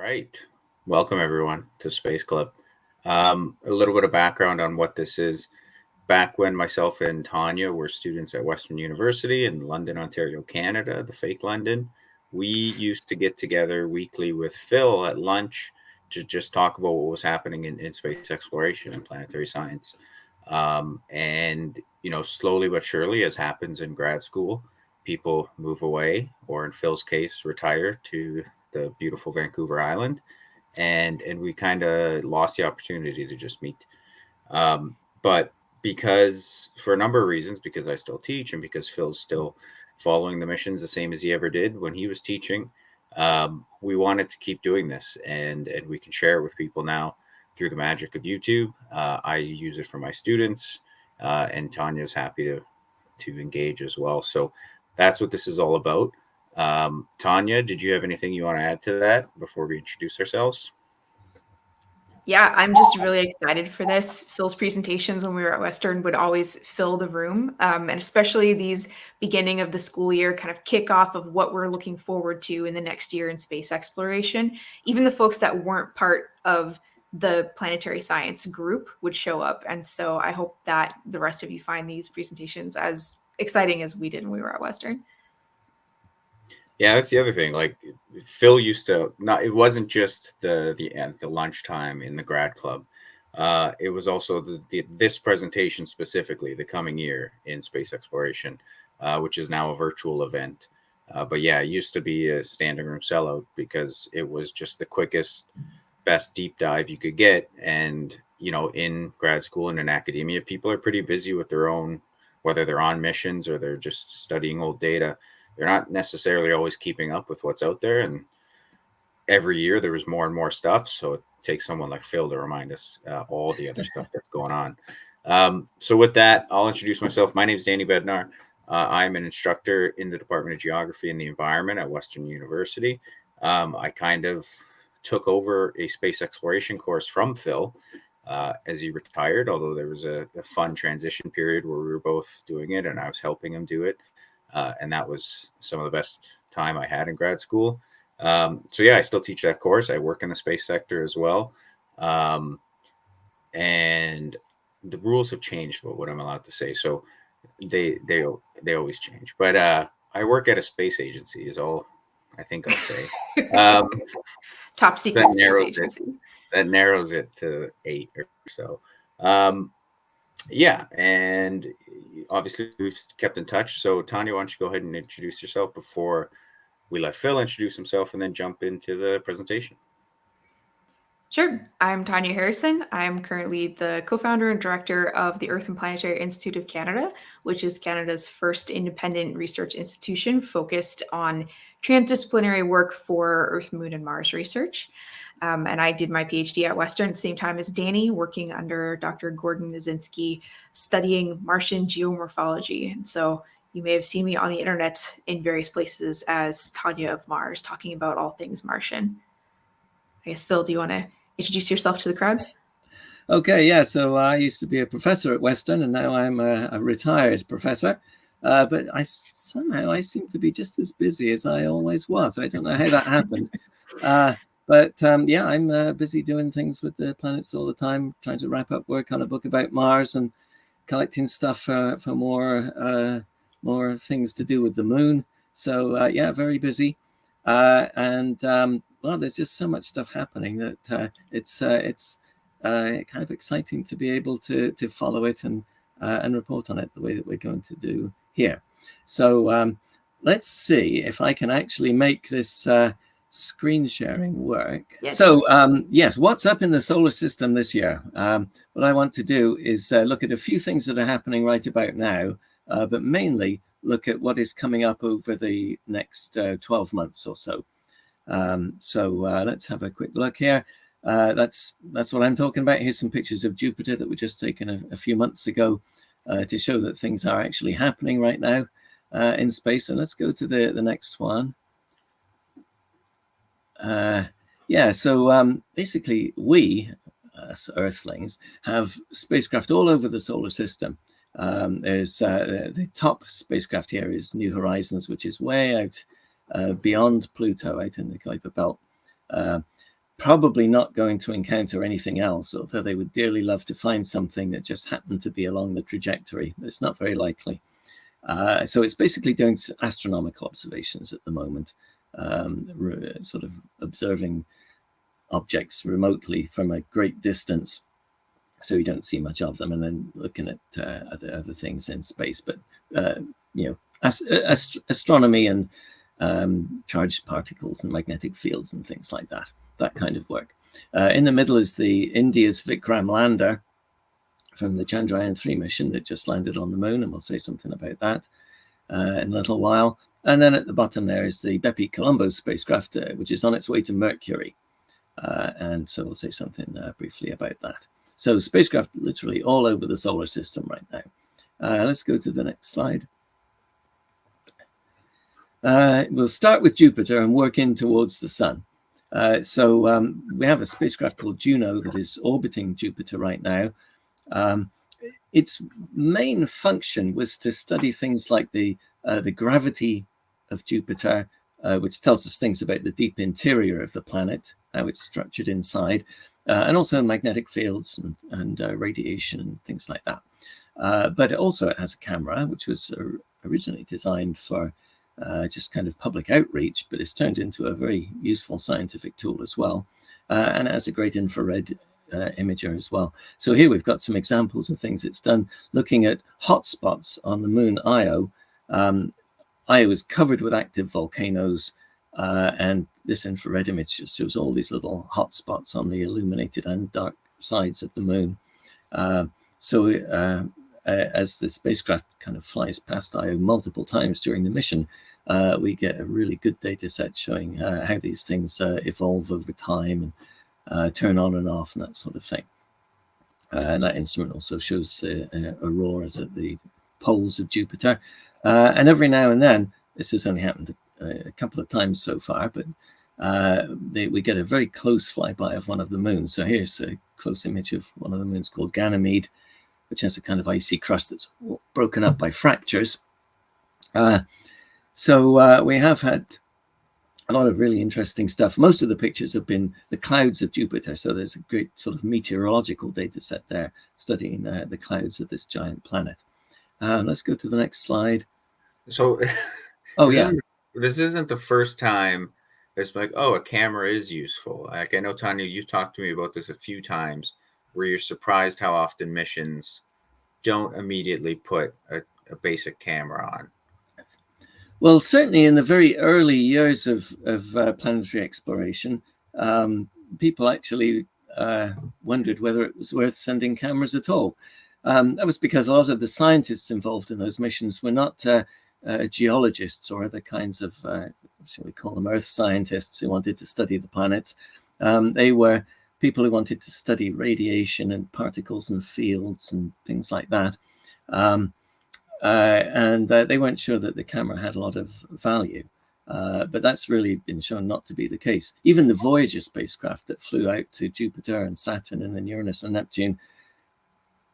Right. Welcome, everyone, to Space Club. A little bit of background on what this is. Back when myself and Tanya were students at Western University in London, Ontario, Canada, the fake London, we used to get together weekly with Phil at lunch to just talk about what was happening in space exploration and planetary science. Slowly but surely, as happens in grad school, people move away, or in Phil's case, retire to the beautiful Vancouver Island, and we kind of lost the opportunity to just meet. But because for a number of reasons, because I still teach and because Phil's still following the missions the same as he ever did when he was teaching, we wanted to keep doing this, and we can share it with people now through the magic of YouTube. I use it for my students, and Tanya's happy to engage as well. So that's what this is all about. Tanya, did you have anything you want to add to that before we introduce ourselves? Yeah, I'm just really excited for this. Phil's presentations when we were at Western would always fill the room, and especially these beginning of the school year kind of kickoff of what we're looking forward to in the next year in space exploration. Even the folks that weren't part of the planetary science group would show up. And so I hope that the rest of you find these presentations as exciting as we did when we were at Western. Yeah, that's the other thing. Like Phil used to not. It wasn't just the lunchtime in the grad club. It was also this presentation specifically, the coming year in space exploration, which is now a virtual event. But yeah, it used to be a standing room sellout because it was just the quickest, best deep dive you could get. And in grad school and in academia, people are pretty busy with their own, whether they're on missions or they're just studying old data. They're not necessarily always keeping up with what's out there, and every year there was more and more stuff, so it takes someone like Phil to remind us all the other stuff that's going on. So with that, I'll introduce myself. My name is Danny Bednar. I'm an instructor in the Department of Geography and the Environment at Western University. I kind of took over a space exploration course from Phil as he retired, although there was a fun transition period where we were both doing it and I was helping him do it. And that was some of the best time I had in grad school. So yeah, I still teach that course. I work in the space sector as well. And the rules have changed about what I'm allowed to say. So they always change. But I work at a space agency is all I think I'll say. Top secret space agency. That narrows it to 8 or so. Yeah, and obviously we've kept in touch. So Tanya, why don't you go ahead and introduce yourself before we let Phil introduce himself and then jump into the presentation. Sure. I'm Tanya Harrison. I'm currently the co-founder and director of the Earth and Planetary Institute of Canada, which is Canada's first independent research institution focused on transdisciplinary work for Earth, Moon, and Mars research. And I did my PhD at Western at the same time as Danny, working under Dr. Gordon Nizinski, studying Martian geomorphology. And so you may have seen me on the internet in various places as Tanya of Mars, talking about all things Martian. I guess, Phil, do you want to introduce yourself to the crowd? Okay, yeah, so I used to be a professor at Western, and now I'm a retired professor. But I seem to be just as busy as I always was. I don't know how that happened. Yeah, I'm busy doing things with the planets all the time, trying to wrap up work on a book about Mars and collecting stuff for more things to do with the moon. So yeah, very busy. Well, there's just so much stuff happening that it's kind of exciting to be able to follow it and report on it the way that we're going to do here. So let's see if I can actually make this screen sharing work. Yes. So yes, what's up in the solar system this year? What I want to do is look at a few things that are happening right about now, but mainly look at what is coming up over the next 12 months or so. Let's have a quick look here. That's what I'm talking about. Here's some pictures of Jupiter that were just taken a few months ago to show that things are actually happening right now in space. And let's go to the next one. Yeah, so basically we, as Earthlings, have spacecraft all over the solar system. There's the top spacecraft here is New Horizons, which is way out beyond Pluto, out in the Kuiper Belt. probably not going to encounter anything else, although they would dearly love to find something that just happened to be along the trajectory. It's not very likely. So it's basically doing astronomical observations at the moment, sort of observing objects remotely from a great distance, so you don't see much of them, and then looking at other things in space. But astronomy and charged particles and magnetic fields and things like that kind of work. In the middle is India's Vikram lander from the Chandrayaan-3 mission that just landed on the moon, and we'll say something about that in a little while. And then at the bottom there is the Bepi-Colombo spacecraft, which is on its way to Mercury. And so we'll say something briefly about that. So spacecraft literally all over the solar system right now. Let's go to the next slide. We'll start with Jupiter and work in towards the sun. So we have a spacecraft called Juno that is orbiting Jupiter right now. Its main function was to study things like the gravity of Jupiter, which tells us things about the deep interior of the planet, how it's structured inside, and also magnetic fields and radiation and things like that. But also it has a camera, which was originally designed for just kind of public outreach, but it's turned into a very useful scientific tool as well. And it has a great infrared imager as well. So here we've got some examples of things it's done, looking at hotspots on the moon Io. Io is covered with active volcanoes, and this infrared image just shows all these little hotspots on the illuminated and dark sides of the moon. So as the spacecraft kind of flies past Io multiple times during the mission, we get a really good data set showing how these things evolve over time and turn on and off and that sort of thing. And that instrument also shows auroras at the poles of Jupiter. And every now and then, this has only happened a couple of times so far, but we get a very close flyby of one of the moons. So here's a close image of one of the moons called Ganymede, which has a kind of icy crust that's broken up by fractures. So we have had a lot of really interesting stuff. Most of the pictures have been the clouds of Jupiter. So there's a great sort of meteorological data set there studying the clouds of this giant planet. Let's go to the next slide. So yeah. This isn't the first time it's like, oh, a camera is useful. Like, I know, Tanya, you've talked to me about this a few times, where you're surprised how often missions don't immediately put a basic camera on. Well, certainly in the very early years of planetary exploration, people actually wondered whether it was worth sending cameras at all. That was because a lot of the scientists involved in those missions were not geologists or other kinds of, shall we call them, earth scientists who wanted to study the planets. They were people who wanted to study radiation and particles and fields and things like that. And they weren't sure that the camera had a lot of value. But that's really been shown not to be the case. Even the Voyager spacecraft that flew out to Jupiter and Saturn and then Uranus and Neptune,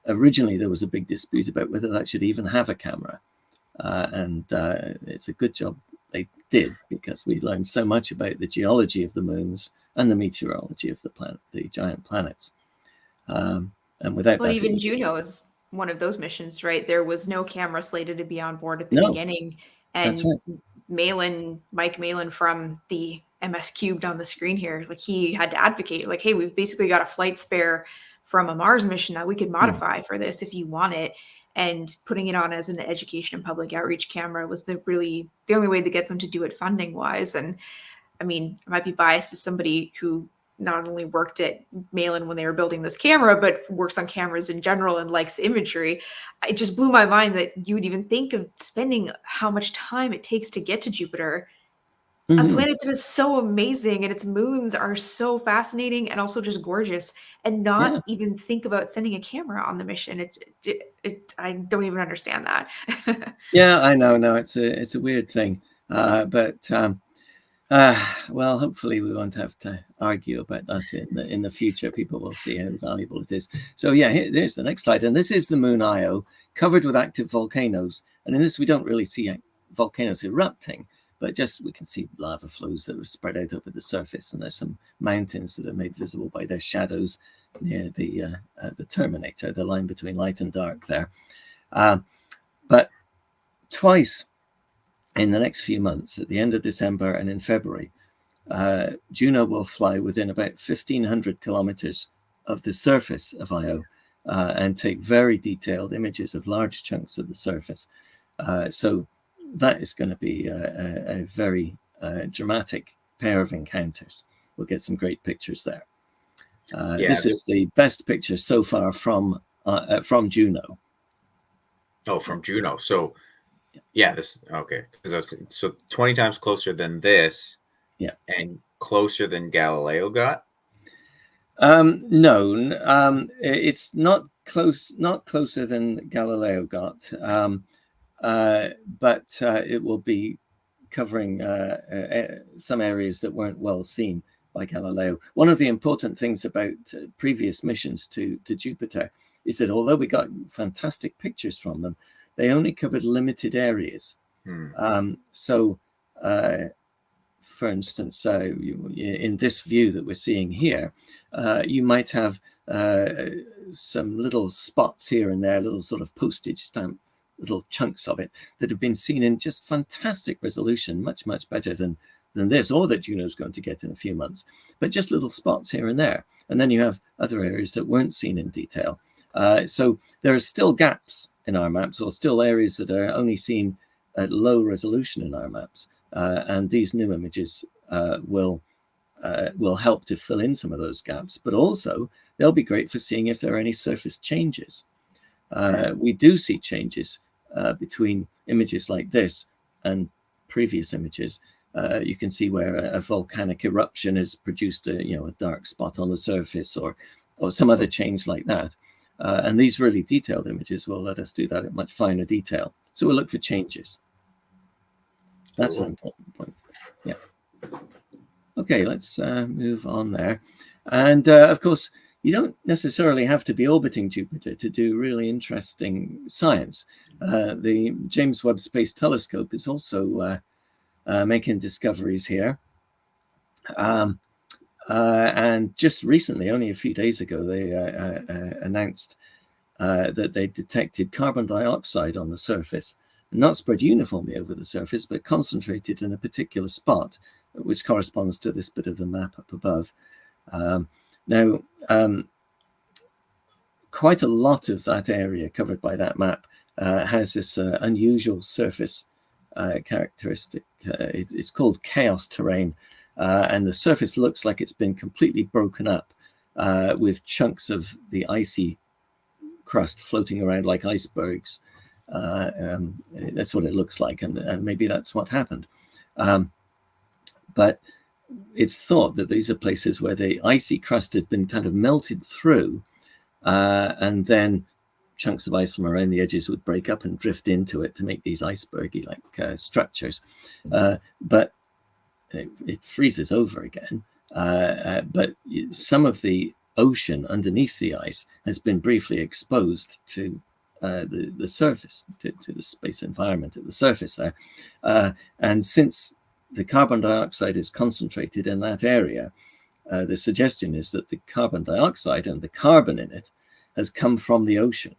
originally there was a big dispute about whether that should even have a camera. And it's a good job they did, because we learned so much about the geology of the moons and the meteorology of the giant planets. And without that, even Juno is one of those missions, right? There was no camera slated to be on board at the beginning, and right. Mike Malin from the MS Cubed on the screen here, like, he had to advocate, like, hey, we've basically got a flight spare from a Mars mission that we could modify for this if you want it. And putting it on as an education and public outreach camera was the only way to get them to do it funding wise. And I mean, I might be biased as somebody who not only worked at Malin when they were building this camera, but works on cameras in general and likes imagery. It just blew my mind that you would even think of spending how much time it takes to get to Jupiter, a planet that is so amazing and its moons are so fascinating and also just gorgeous, and not even think about sending a camera on the mission. I don't even understand that. Yeah, I know. No, it's a weird thing. But well, hopefully we won't have to argue about that in the future. People will see how valuable it is. So yeah, here's the next slide. And this is the moon Io, covered with active volcanoes. And in this, we don't really see volcanoes erupting, but just we can see lava flows that are spread out over the surface, and there's some mountains that are made visible by their shadows near the terminator, the line between light and dark there. But twice in the next few months, at the end of December and in February, Juno will fly within about 1,500 kilometers of the surface of Io and take very detailed images of large chunks of the surface. So that is going to be a very dramatic pair of encounters. We'll get some great pictures there. This is the best picture so far from Juno. Oh, from Juno. So yeah, this okay. So 20 times closer than this. Yeah, and closer than Galileo got. No, it's not close. Not closer than Galileo got, but it will be covering some areas that weren't well seen by Galileo. One of the important things about previous missions to Jupiter is that although we got fantastic pictures from them, they only covered limited areas. So, for instance, in this view that we're seeing here, you might have some little spots here and there, little sort of postage stamp, little chunks of it that have been seen in just fantastic resolution, much, much better than this, or that Juno's going to get in a few months, but just little spots here and there. And then you have other areas that weren't seen in detail. So there are still gaps in our maps, or still areas that are only seen at low resolution in our maps. And these new images will help to fill in some of those gaps, but also they'll be great for seeing if there are any surface changes. We do see changes between images like this and previous images. You can see where a volcanic eruption has produced a dark spot on the surface, or some other change like that. And these really detailed images will let us do that at much finer detail. So we'll look for changes. That's an important point. Yeah. Okay, let's move on there. And of course, you don't necessarily have to be orbiting Jupiter to do really interesting science. The James Webb Space Telescope is also making discoveries here. And just recently, only a few days ago, they announced that they detected carbon dioxide on the surface, not spread uniformly over the surface, but concentrated in a particular spot, which corresponds to this bit of the map up above. Now, quite a lot of that area covered by that map has this unusual surface characteristic. It's called chaos terrain, and the surface looks like it's been completely broken up with chunks of the icy crust floating around like icebergs. That's what it looks like, and maybe that's what happened. But it's thought that these are places where the icy crust had been kind of melted through, and then chunks of ice from around the edges would break up and drift into it to make these icebergy-like structures. But it freezes over again. But some of the ocean underneath the ice has been briefly exposed to the surface, to the space environment at the surface there. And since the carbon dioxide is concentrated in that area, the suggestion is that the carbon dioxide and the carbon in it has come from the ocean.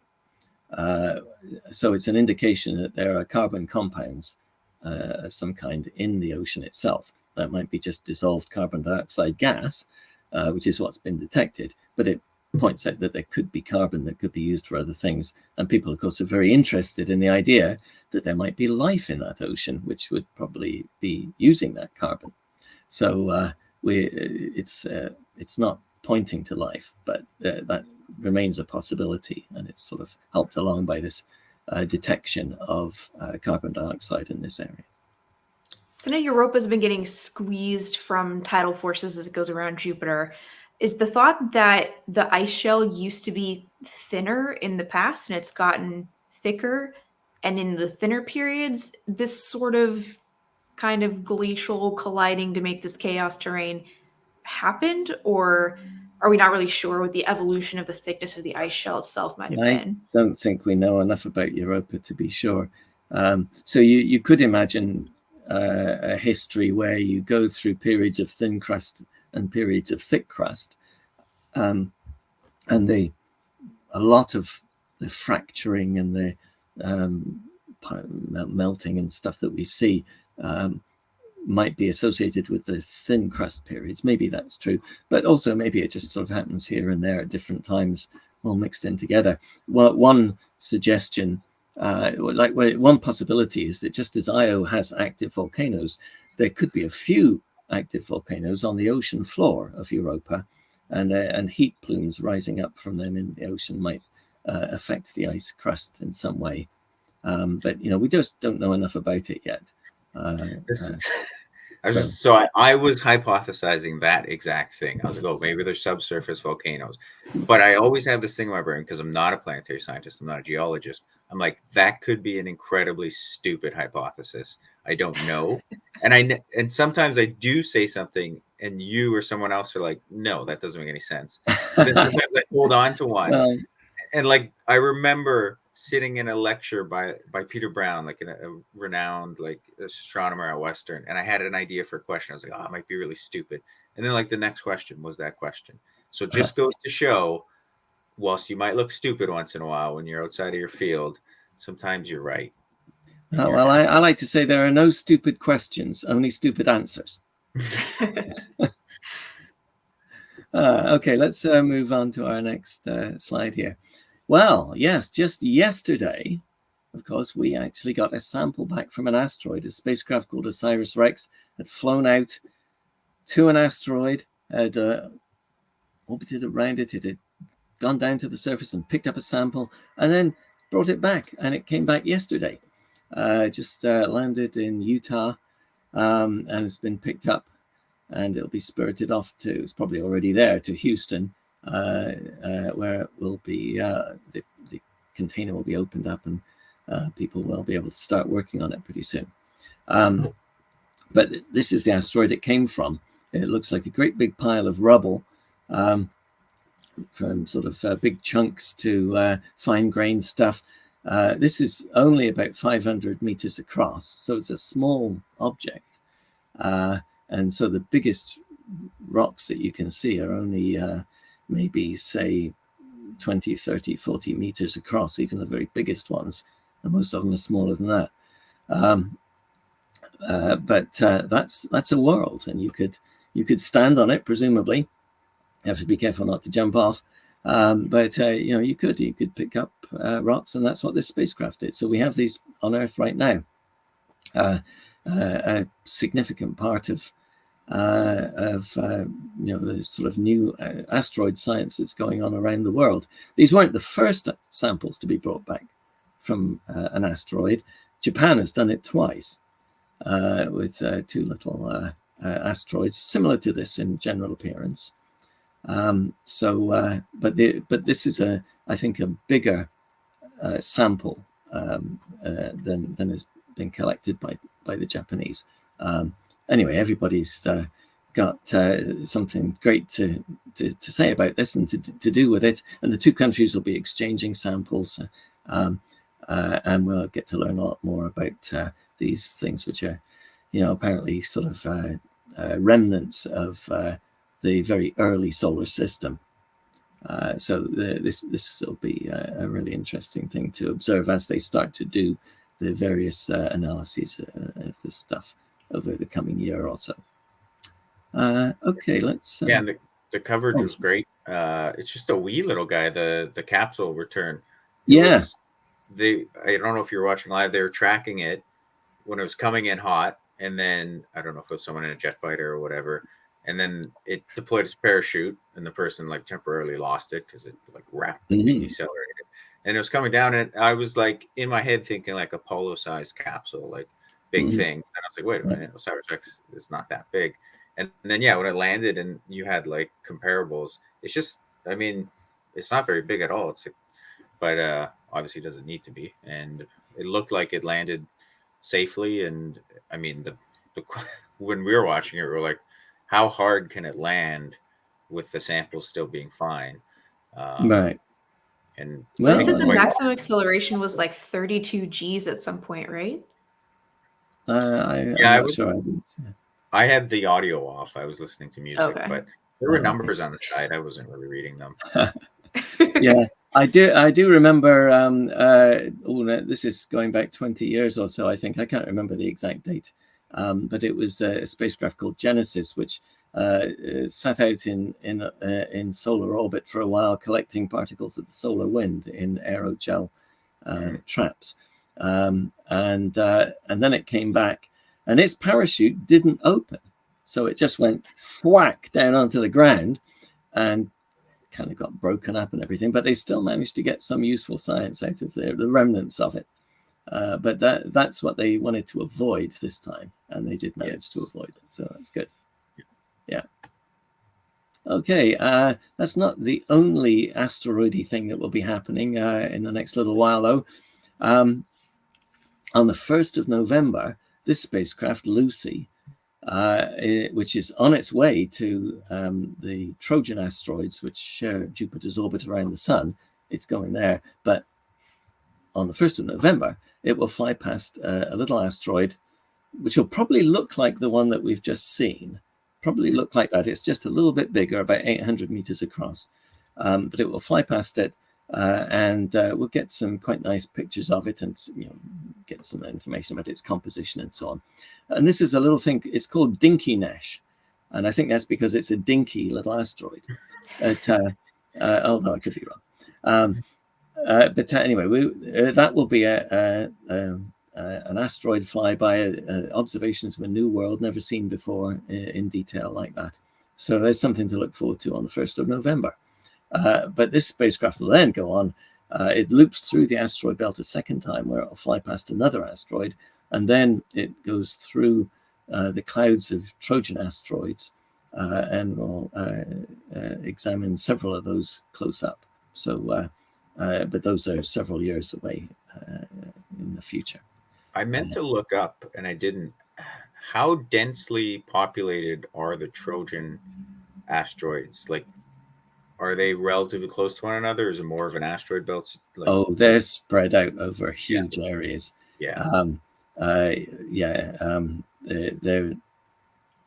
So it's an indication that there are carbon compounds of some kind in the ocean itself. That might be just dissolved carbon dioxide gas, which is what's been detected, but it points out that there could be carbon that could be used for other things. And people, of course, are very interested in the idea that there might be life in that ocean, which would probably be using that carbon. So it's not pointing to life, but that remains a possibility, and it's sort of helped along by this detection of carbon dioxide in this area. So now Europa's been getting squeezed from tidal forces as it goes around Jupiter. Is the thought that the ice shell used to be thinner in the past and it's gotten thicker, and in the thinner periods, this sort of kind of glacial colliding to make this chaos terrain happened? Or are we not really sure what the evolution of the thickness of the ice shell itself might have been? I don't think we know enough about Europa to be sure. So you could imagine a history where you go through periods of thin crust and periods of thick crust, and a lot of the fracturing and the melting and stuff that we see might be associated with the thin crust periods. Maybe that's true, but also maybe it just sort of happens here and there at different times, all mixed in together. Well, one suggestion, one possibility is that just as Io has active volcanoes, there could be a few active volcanoes on the ocean floor of Europa, and heat plumes rising up from them in the ocean might affect the ice crust in some way. But we just don't know enough about it yet. I was hypothesizing that exact thing. I was like, oh, maybe they're subsurface volcanoes. But I always have this thing in my brain, because I'm not a planetary scientist, I'm not a geologist. I'm like, that could be an incredibly stupid hypothesis. I don't know. And sometimes I do say something and you or someone else are like, no, that doesn't make any sense. But then sometimes I hold on to one. Well, and like, I remember sitting in a lecture by Peter Brown, like a renowned like astronomer at Western, and I had an idea for a question. I was like, oh, it might be really stupid. And then like the next question was that question. So it just goes to show, whilst you might look stupid once in a while when you're outside of your field, sometimes you're right. Well, I like to say there are no stupid questions, only stupid answers. Okay, let's move on to our next slide here. Well, yes, just yesterday, of course, we actually got a sample back from an asteroid. A spacecraft called OSIRIS-REx had flown out to an asteroid, had orbited around it, it had gone down to the surface and picked up a sample, and then brought it back, and it came back yesterday. Just landed in Utah, and has been picked up, and it'll be spirited off to, it's probably already there, to Houston, where it will be, the container will be opened up, and people will be able to start working on it pretty soon. But this is the asteroid it came from. It looks like a great big pile of rubble, from sort of big chunks to fine-grained stuff. This is only about 500 meters across, so it's a small object. And so the biggest rocks that you can see are only maybe, say, 20, 30, 40 meters across, even the very biggest ones. And most of them are smaller than that. But that's a world, and you could stand on it, presumably. You have to be careful not to jump off. But you could pick up rocks, and that's what this spacecraft did. So we have these on Earth right now. A significant part of the sort of new asteroid science that's going on around the world. These weren't the first samples to be brought back from an asteroid. Japan has done it twice with two little asteroids similar to this in general appearance. But this is I think a bigger sample than has been collected by the Japanese. Anyway, everybody's got something great to say about this and to do with it, and the two countries will be exchanging samples, and we'll get to learn a lot more about these things, which are, apparently sort of remnants of the very early solar system. So this will be a really interesting thing to observe as they start to do the various analyses of this stuff over the coming year or so. Okay, let's. And the coverage was great. It's just a wee little guy. The capsule return. I don't know if you're watching live. They were tracking it when it was coming in hot, and then I don't know if it was someone in a jet fighter or whatever. And then it deployed its parachute, and the person like temporarily lost it because it like rapidly decelerated. And it was coming down, and I was like in my head thinking like a polo-sized capsule, like big thing. And I was like, wait a minute, OSIRIS-REx is not that big. And then when it landed and you had like comparables, it's just, I mean, it's not very big at all. But obviously it doesn't need to be. And it looked like it landed safely. And I mean, the when we were watching it, we were like, how hard can it land with the samples still being fine? Right. And they said the maximum acceleration was like 32 Gs at some point, right? I'm Yeah, not sure. I didn't. I had the audio off. I was listening to music, Okay. but there were Oh, okay. numbers on the side. I wasn't really reading them. Yeah, I do. I do remember. Oh, no, this is going back 20 years or so. I think I can't remember the exact date, but it was a spacecraft called Genesis, which sat out in solar orbit for a while, collecting particles of the solar wind in aerogel traps, and then it came back, and its parachute didn't open, so it just went thwack down onto the ground, and kind of got broken up and everything, but they still managed to get some useful science out of the remnants of it. But that's what they wanted to avoid this time, and they did manage to avoid it. So that's good. Yeah. Okay, that's not the only asteroidy thing that will be happening in the next little while, though. On the 1st of November, this spacecraft, Lucy, which is on its way to the Trojan asteroids, which share Jupiter's orbit around the sun. It's going there. But on the 1st of November, it will fly past a little asteroid, which will probably look like the one that we've just seen. Probably look like that. It's just a little bit bigger, about 800 meters across. But it will fly past it, and we'll get some quite nice pictures of it, and get some information about its composition and so on. And this is a little thing. It's called Dinky Nesh, and I think that's because it's a dinky little asteroid. Although I could be wrong. But anyway, that will be an asteroid flyby, observations of a new world never seen before in detail like that. So there's something to look forward to on the 1st of November. But this spacecraft will then go on. It loops through the asteroid belt a second time, where it'll fly past another asteroid, and then it goes through the clouds of Trojan asteroids, and will examine several of those close up. So, but those are several years away in the future. I meant to look up, and I didn't. How densely populated are the Trojan asteroids? Like, are they relatively close to one another? Is it more of an asteroid belt? Like, They're spread out over huge areas. yeah, They're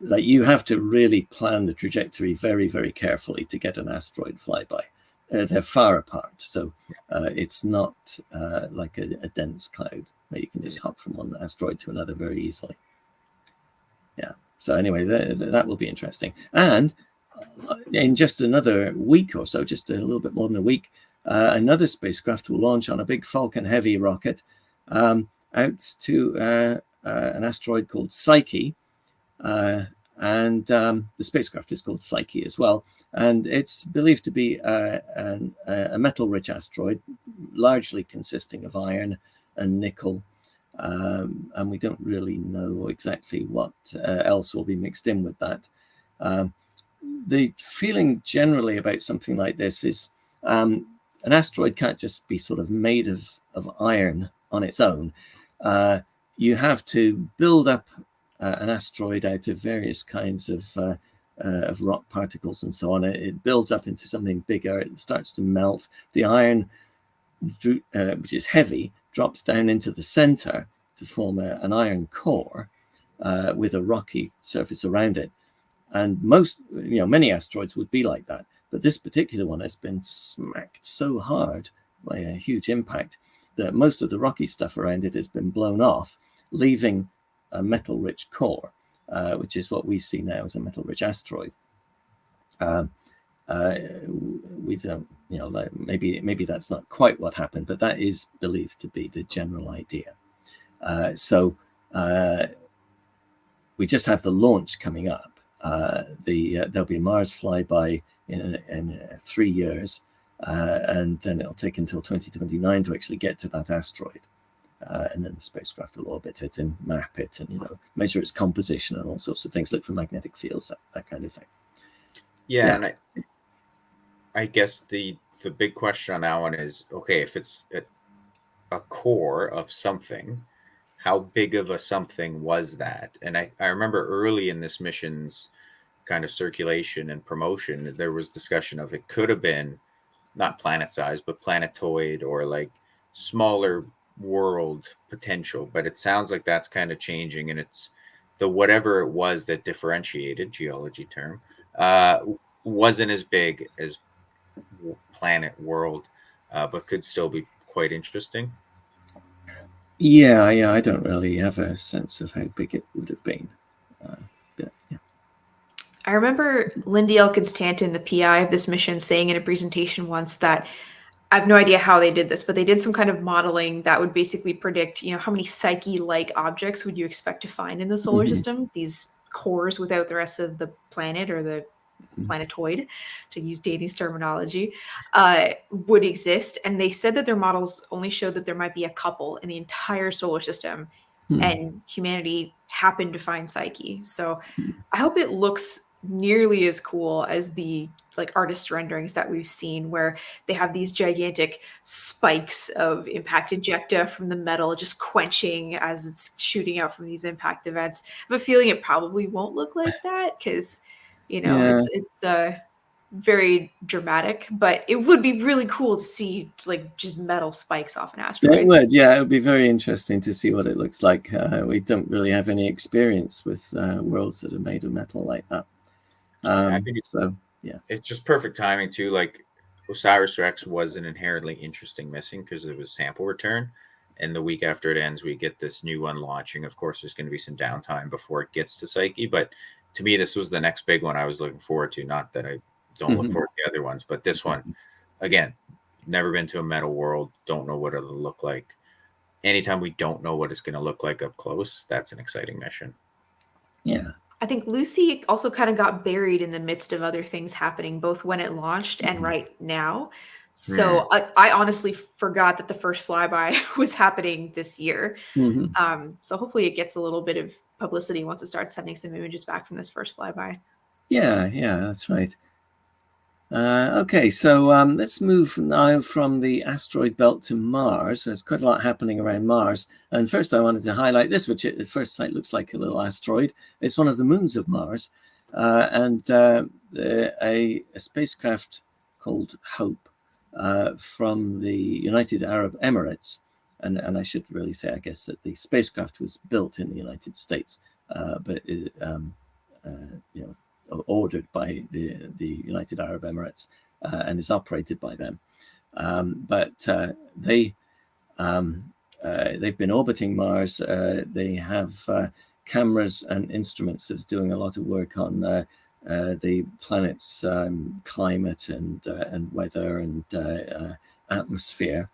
like, you have to really plan the trajectory very, very carefully to get an asteroid flyby. They're far apart, so it's not like a dense cloud where you can just hop from one asteroid to another very easily. Yeah. So anyway, that will be interesting. And in just another week or so, just a little bit more than a week, another spacecraft will launch on a big Falcon Heavy rocket out to an asteroid called Psyche. And the spacecraft is called Psyche as well. And it's believed to be a metal-rich asteroid, largely consisting of iron and nickel. And we don't really know exactly what else will be mixed in with that. The feeling generally about something like this is an asteroid can't just be sort of made of iron on its own. You have to build up an asteroid out of various kinds of rock particles and so on. It builds up into something bigger. It starts to melt. The iron, which is heavy, drops down into the center to form an iron core with a rocky surface around it. And many asteroids would be like that. But this particular one has been smacked so hard by a huge impact that most of the rocky stuff around it has been blown off, leaving a metal-rich core, which is what we see now as a metal-rich asteroid. We don't, maybe that's not quite what happened, but that is believed to be the general idea. So we just have the launch coming up. There'll be a Mars flyby in 3 years, and then it'll take until 2029 to actually get to that asteroid. And then the spacecraft will orbit it and map it and measure its composition and all sorts of things, look for magnetic fields, that kind of thing. Yeah. And I guess the big question on that one is, okay, if it's a core of something, how big of a something was that? And I remember early in this mission's kind of circulation and promotion, there was discussion of it could have been not planet size, but planetoid or like smaller world potential, but it sounds like that's kind of changing, and it's the whatever it was that differentiated geology term wasn't as big as planet world, but could still be quite interesting. Yeah, I don't really have a sense of how big it would have been. But, yeah. I remember Lindy Elkins Tanton, the PI of this mission, saying in a presentation once that I have no idea how they did this, but they did some kind of modeling that would basically predict, how many Psyche-like objects would you expect to find in the solar system? These cores without the rest of the planet or the planetoid, to use Danny's terminology, would exist. And they said that their models only showed that there might be a couple in the entire solar system, and humanity happened to find Psyche. So I hope it looks nearly as cool as the artist renderings that we've seen, where they have these gigantic spikes of impact ejecta from the metal just quenching as it's shooting out from these impact events. I have a feeling it probably won't look like that because Yeah. it's very dramatic, but it would be really cool to see just metal spikes off an It asteroid. would, yeah. It would be very interesting to see what it looks like. We don't really have any experience with worlds that are made of metal like that. I think So, yeah. it's just perfect timing too. Like OSIRIS-REx was an inherently interesting mission because it was sample return, and the week after it ends, we get this new one launching. Of course, there's going to be some downtime before it gets to Psyche, but to me, this was the next big one I was looking forward to. Not that I don't look forward to the other ones, but this one, again, never been to a metal world, don't know what it'll look like. Anytime we don't know what it's going to look like up close, that's an exciting mission. Yeah. I think Lucy also kind of got buried in the midst of other things happening, both when it launched and right now. So I honestly forgot that the first flyby was happening this year. So hopefully it gets a little bit of publicity once it starts sending some images back from this first flyby. Yeah, that's right. Okay, so let's move now from the asteroid belt to Mars. There's quite a lot happening around Mars. And first I wanted to highlight this, which at first sight looks like a little asteroid. It's one of the moons of Mars. And a spacecraft called Hope from the United Arab Emirates. And I should really say, I guess, that the spacecraft was built in the United States, but ordered by the United Arab Emirates and is operated by them. But they've been orbiting Mars. They have cameras and instruments that are doing a lot of work on the planet's climate and weather and atmosphere,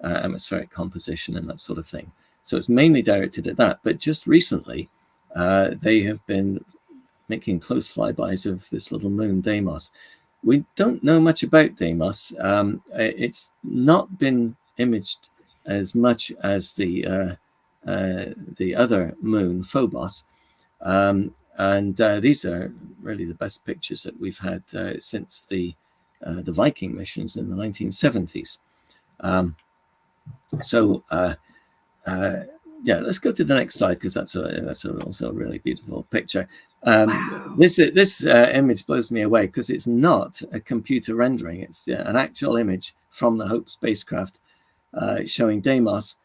atmospheric composition and that sort of thing. So it's mainly directed at that. But just recently, they have been making close flybys of this little moon, Deimos. We don't know much about Deimos. It's not been imaged as much as the other moon, Phobos. And these are really the best pictures that we've had since the Viking missions in the 1970s. Yeah, let's go to the next slide because that's also a really beautiful picture. Wow. This image blows me away because it's not a computer rendering. It's an actual image from the Hope spacecraft showing Deimos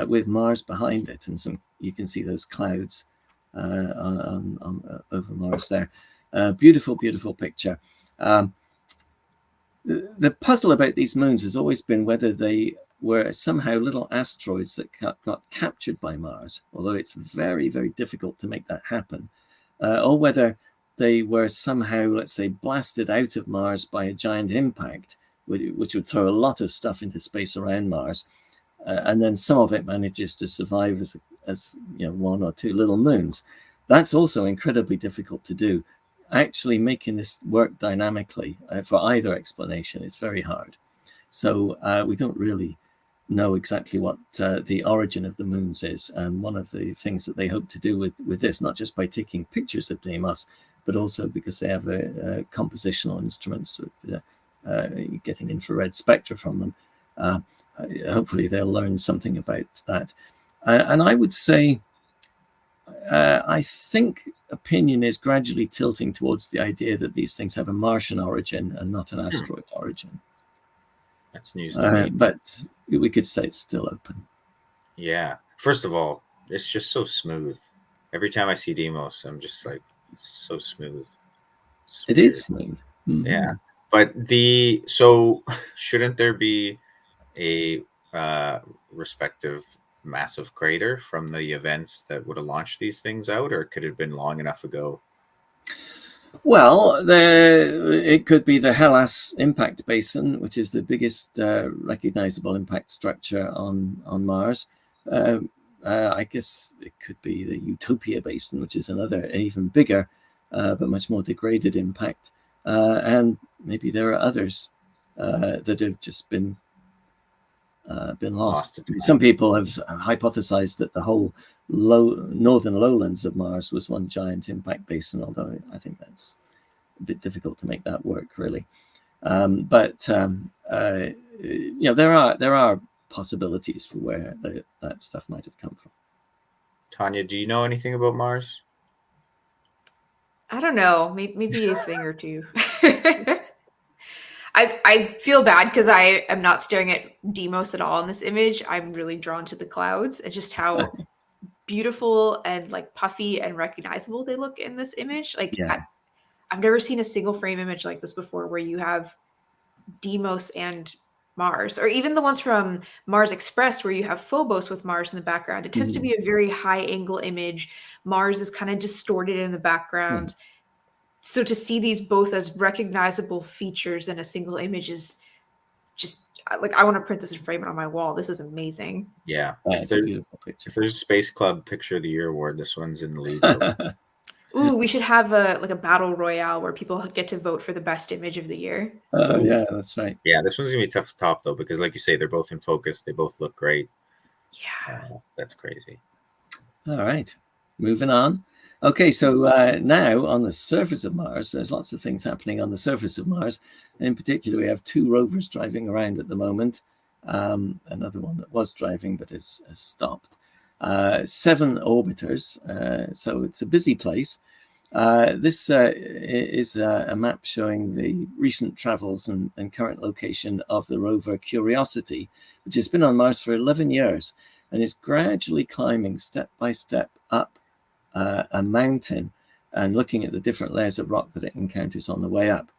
with Mars behind it, and you can see those clouds over Mars there. Beautiful, beautiful picture. The puzzle about these moons has always been whether they were somehow little asteroids that got captured by Mars, although it's very, very difficult to make that happen, or whether they were somehow, let's say, blasted out of Mars by a giant impact, which would throw a lot of stuff into space around Mars, and then some of it manages to survive as one or two little moons. That's also incredibly difficult to do. Actually making this work dynamically for either explanation is very hard. So we don't really know exactly what the origin of the moons is. And one of the things that they hope to do with this, not just by taking pictures of Deimos, but also because they have compositional instruments, getting infrared spectra from them. Hopefully they'll learn something about that. And I would say, I think opinion is gradually tilting towards the idea that these things have a Martian origin and not an asteroid origin. That's news to me. But we could say it's still open. Yeah. First of all, it's just so smooth. Every time I see Deimos, I'm just like, it's so smooth. It's It is weird. smooth. Yeah. But so shouldn't there be a respective massive crater from the events that would have launched these things out, or could it have been long enough ago? Well, it could be the Hellas Impact Basin, which is the biggest recognizable impact structure on Mars. I guess it could be the Utopia Basin, which is another even bigger but much more degraded impact. And maybe there are others that have just been lost. Lost to Some time. people have hypothesized that the whole northern lowlands of Mars was one giant impact basin, although I think that's a bit difficult to make that work, really. But there are possibilities for where that stuff might have come from. Tanya, do you know anything about Mars? I don't know, maybe a thing or two. I feel bad because I am not staring at Deimos at all in this image. I'm really drawn to the clouds and just how beautiful and like puffy and recognizable they look in this image. Like Yeah. I've never seen a single frame image like this before where you have Deimos and Mars, or even the ones from Mars Express where you have Phobos with Mars in the background. It tends to Mhm. be a very high angle image. Mars is kind of distorted in the Yeah. background. So to see these both as recognizable features in a single image is just like I want to print this and frame it on my wall. This is amazing. Yeah. It's a beautiful picture. If there's a Space Club Picture of the Year award, this one's in the lead. So Ooh, we should have a battle royale where people get to vote for the best image of the year. Oh, yeah, that's right. yeah, this one's gonna be tough to top though, because like you say, they're both in focus. They both look great. Yeah. That's crazy. All right, moving on. Okay, so now on the surface of Mars, there's lots of things happening on the surface of Mars. In particular, we have 2 rovers driving around at the moment. Another one that was driving but has stopped. 7 orbiters, so it's a busy place. This is a map showing the recent travels and current location of the rover Curiosity, which has been on Mars for 11 years and is gradually climbing step by step up a mountain and looking at the different layers of rock that it encounters on the way up.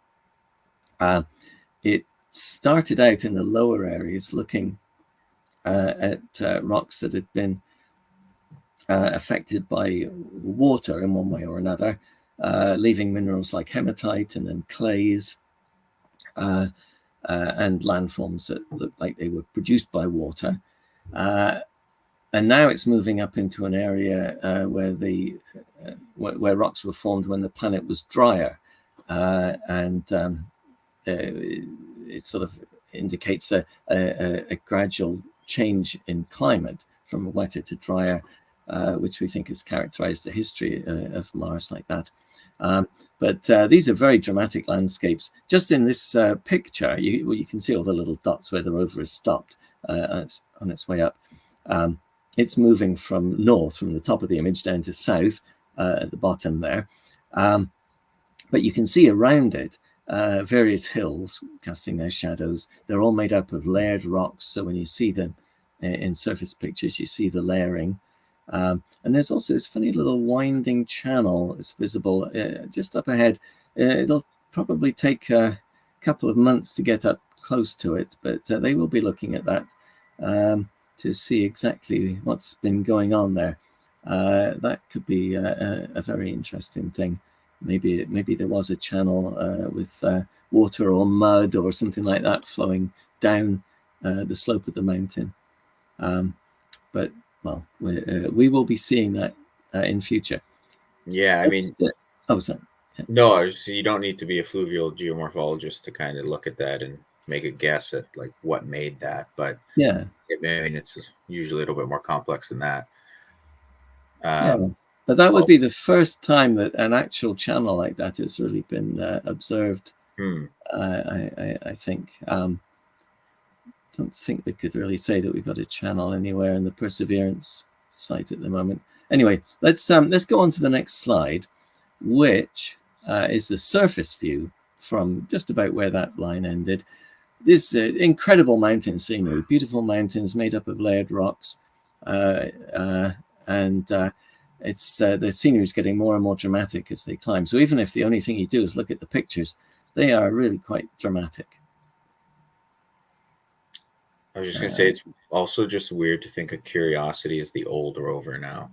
It started out in the lower areas looking at rocks that had been affected by water in one way or another, leaving minerals like hematite and then clays and landforms that look like they were produced by water. And now it's moving up into an area where rocks were formed when the planet was drier, and it sort of indicates a gradual change in climate from wetter to drier, which we think has characterized the history of Mars like that. But these are very dramatic landscapes. Just in this picture, you can see all the little dots where the rover has stopped on its way up. It's moving from north, from the top of the image, down to south at the bottom there. But you can see around it various hills casting their shadows. They're all made up of layered rocks. So when you see them in surface pictures, you see the layering. And there's also this funny little winding channel that's visible just up ahead. It'll probably take a couple of months to get up close to it, but they will be looking at that to see exactly what's been going on there. That could be a very interesting thing. Maybe there was a channel with water or mud or something like that flowing down the slope of the mountain. But well, we will be seeing that in future. Yeah, I mean, oh, sorry. Yeah. No, you don't need to be a fluvial geomorphologist to kind of look at that and make a guess at like what made that. But yeah, I mean, it's usually a little bit more complex than that. Yeah, but that would be the first time that an actual channel like that has really been observed. I think. Don't think we could really say that we've got a channel anywhere in the Perseverance site at the moment. Anyway, let's go on to the next slide, which is the surface view from just about where that line ended. This incredible mountain scenery, beautiful mountains made up of layered rocks. and it's the scenery is getting more and more dramatic as they climb. So even if the only thing you do is look at the pictures, they are really quite dramatic. I was just going to say, it's also just weird to think of Curiosity as the old rover now.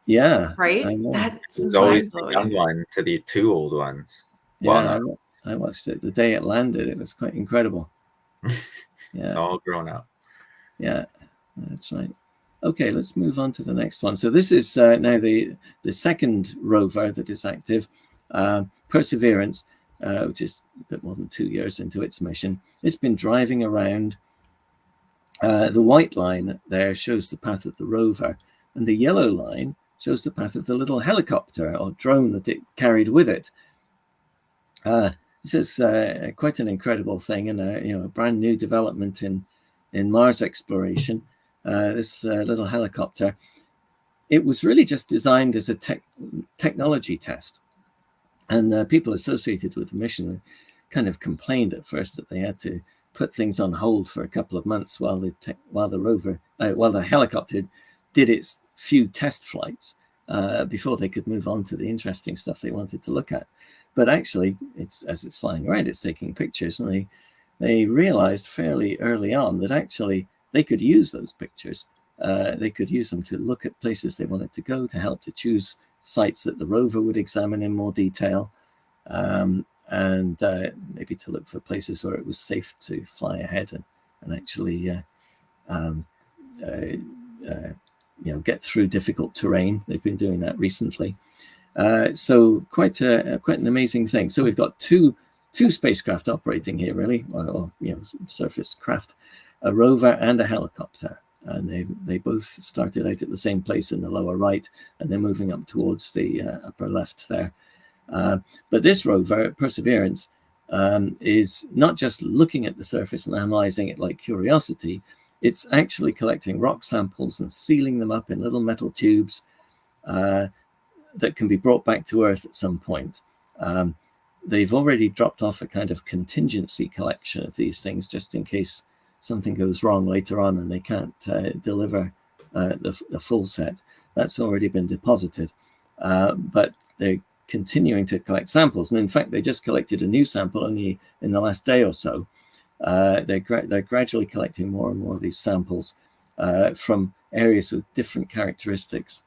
Yeah, Right? I know. That's It's always the mind-blowing. young one to the two old ones. Well, Yeah, no, I watched it the day it landed. It was quite incredible. it's Yeah, all grown up. yeah, that's right. Okay, let's move on to the next one. So this is now the second rover that is active, Perseverance, which is a bit more than 2 years into its mission. It's been driving around. The white line there shows the path of the rover, and the yellow line shows the path of the little helicopter or drone that it carried with it. This is quite an incredible thing, and a brand new development in Mars exploration. This little helicopter, it was really just designed as a technology test, and people associated with the mission kind of complained at first that they had to put things on hold for a couple of months while the helicopter did its few test flights before they could move on to the interesting stuff they wanted to look at. But actually, as it's flying around, it's taking pictures, and they realized fairly early on that actually they could use those pictures. They could use them to look at places they wanted to go, to help to choose sites that the rover would examine in more detail, and maybe to look for places where it was safe to fly ahead and actually get through difficult terrain. They've been doing that recently. So quite an amazing thing. So we've got two spacecraft operating here, really, or surface craft, a rover and a helicopter, and they both started out at the same place in the lower right, and they're moving up towards the upper left there. But this rover, Perseverance, is not just looking at the surface and analyzing it like Curiosity. It's actually collecting rock samples and sealing them up in little metal tubes that can be brought back to Earth at some point. They've already dropped off a kind of contingency collection of these things just in case something goes wrong later on and they can't deliver the full set. That's already been deposited. But they're continuing to collect samples. And in fact, they just collected a new sample only in the last day or so. They're gradually collecting more and more of these samples from areas with different characteristics.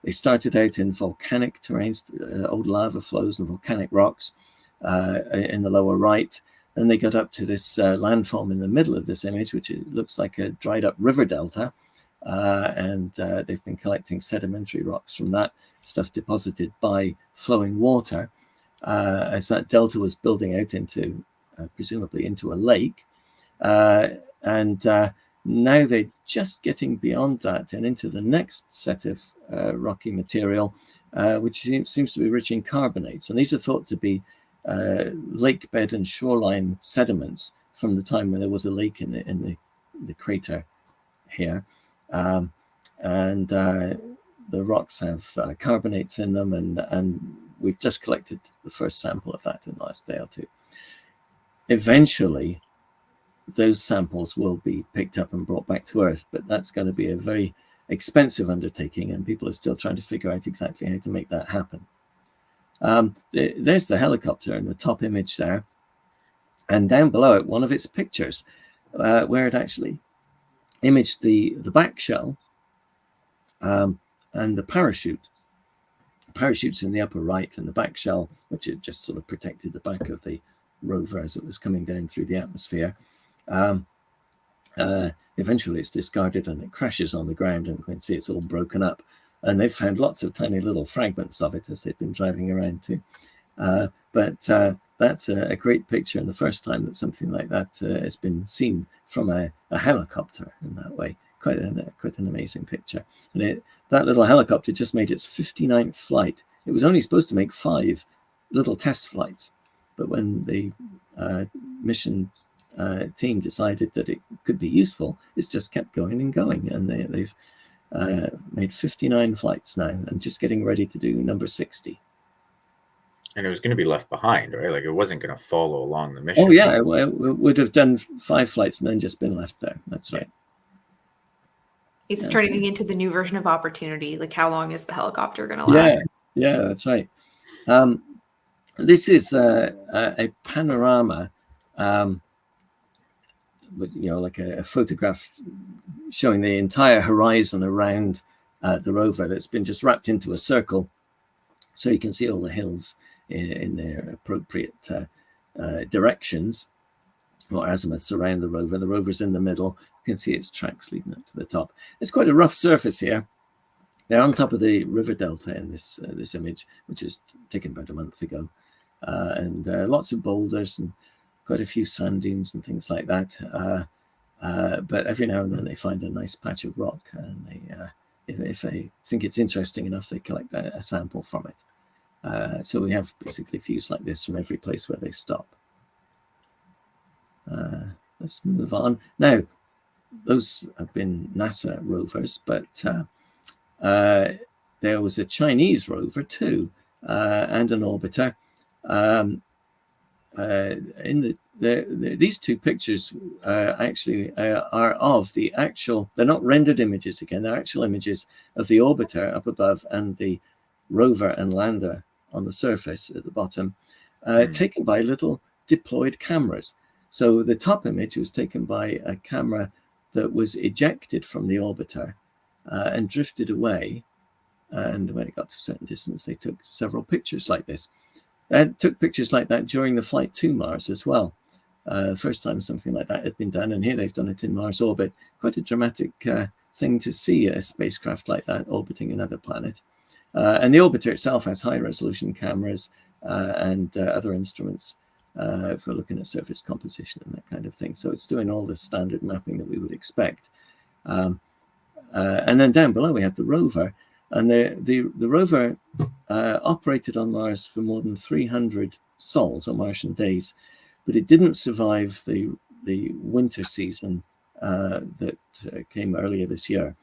They started out in volcanic terrains, old lava flows and volcanic rocks in the lower right. Then they got up to this landform in the middle of this image, which looks like a dried up river delta. And they've been collecting sedimentary rocks from that, stuff deposited by flowing water as that delta was building out into, presumably into a lake. And now they're just getting beyond that and into the next set of rocky material, which seems to be rich in carbonates. And these are thought to be lake bed and shoreline sediments from the time when there was a lake in the crater here. And the rocks have carbonates in them, and we've just collected the first sample of that in the last day or two. Eventually, those samples will be picked up and brought back to Earth, but that's going to be a very expensive undertaking, and people are still trying to figure out exactly how to make that happen. There's the helicopter in the top image there, and down below it, one of its pictures where it actually imaged the back shell and the parachute. The parachute's in the upper right, and the back shell, which it just sort of protected the back of the rover as it was coming down through the atmosphere. Eventually it's discarded and it crashes on the ground, and you can see it's all broken up. And they've found lots of tiny little fragments of it as they've been driving around too. But that's a great picture, and the first time that something like that has been seen from a helicopter in that way. Quite an amazing picture. And that little helicopter just made its 59th flight. It was only supposed to make 5 little test flights, but when the mission team decided that it could be useful, it's just kept going and going, and they've made 59 flights now and just getting ready to do number 60. And it was going to be left behind, right? Like it wasn't going to follow along the mission. Oh yeah, it would have done 5 flights and then just been left there. That's right. It's turning into the new version of Opportunity. Like, how long is the helicopter going to Yeah, last? yeah, that's right. This is a panorama, with, like a photograph showing the entire horizon around the rover that's been just wrapped into a circle, so you can see all the hills in their appropriate directions or azimuths around the rover. The rover's in the middle. You can see its tracks leading up to the top. It's quite a rough surface here. They're on top of the river delta in this image, which was taken about a month ago, and lots of boulders and quite a few sand dunes and things like that. But every now and then they find a nice patch of rock, and if they think it's interesting enough, they collect a sample from it. So we have basically views like this from every place where they stop. Let's move on. Now, those have been NASA rovers, but there was a Chinese rover too, and an orbiter. These two pictures actually are of the actual, they're not rendered images again, they're actual images of the orbiter up above and the rover and lander on the surface at the bottom, taken by little deployed cameras. So the top image was taken by a camera that was ejected from the orbiter and drifted away. And when it got to a certain distance, they took several pictures like this. Took pictures like that during the flight to Mars as well. First time something like that had been done, and here they've done it in Mars orbit. Quite a dramatic thing to see a spacecraft like that orbiting another planet. And the orbiter itself has high-resolution cameras and other instruments for looking at surface composition and that kind of thing. So it's doing all the standard mapping that we would expect. And then down below we have the rover. And the rover operated on Mars for more than 300 sols, or Martian days, but it didn't survive the winter season that came earlier this year.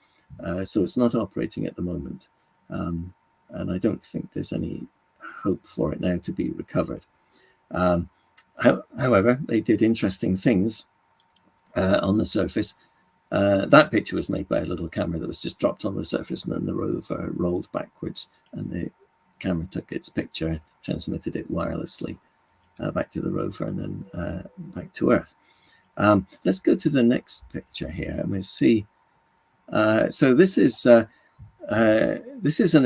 So it's not operating at the moment. And I don't think there's any hope for it now to be recovered. However, they did interesting things on the surface. That picture was made by a little camera that was just dropped on the surface, and then the rover rolled backwards, and the camera took its picture, transmitted it wirelessly back to the rover, and then back to Earth. Let's go to the next picture here, and we'll see. So this is an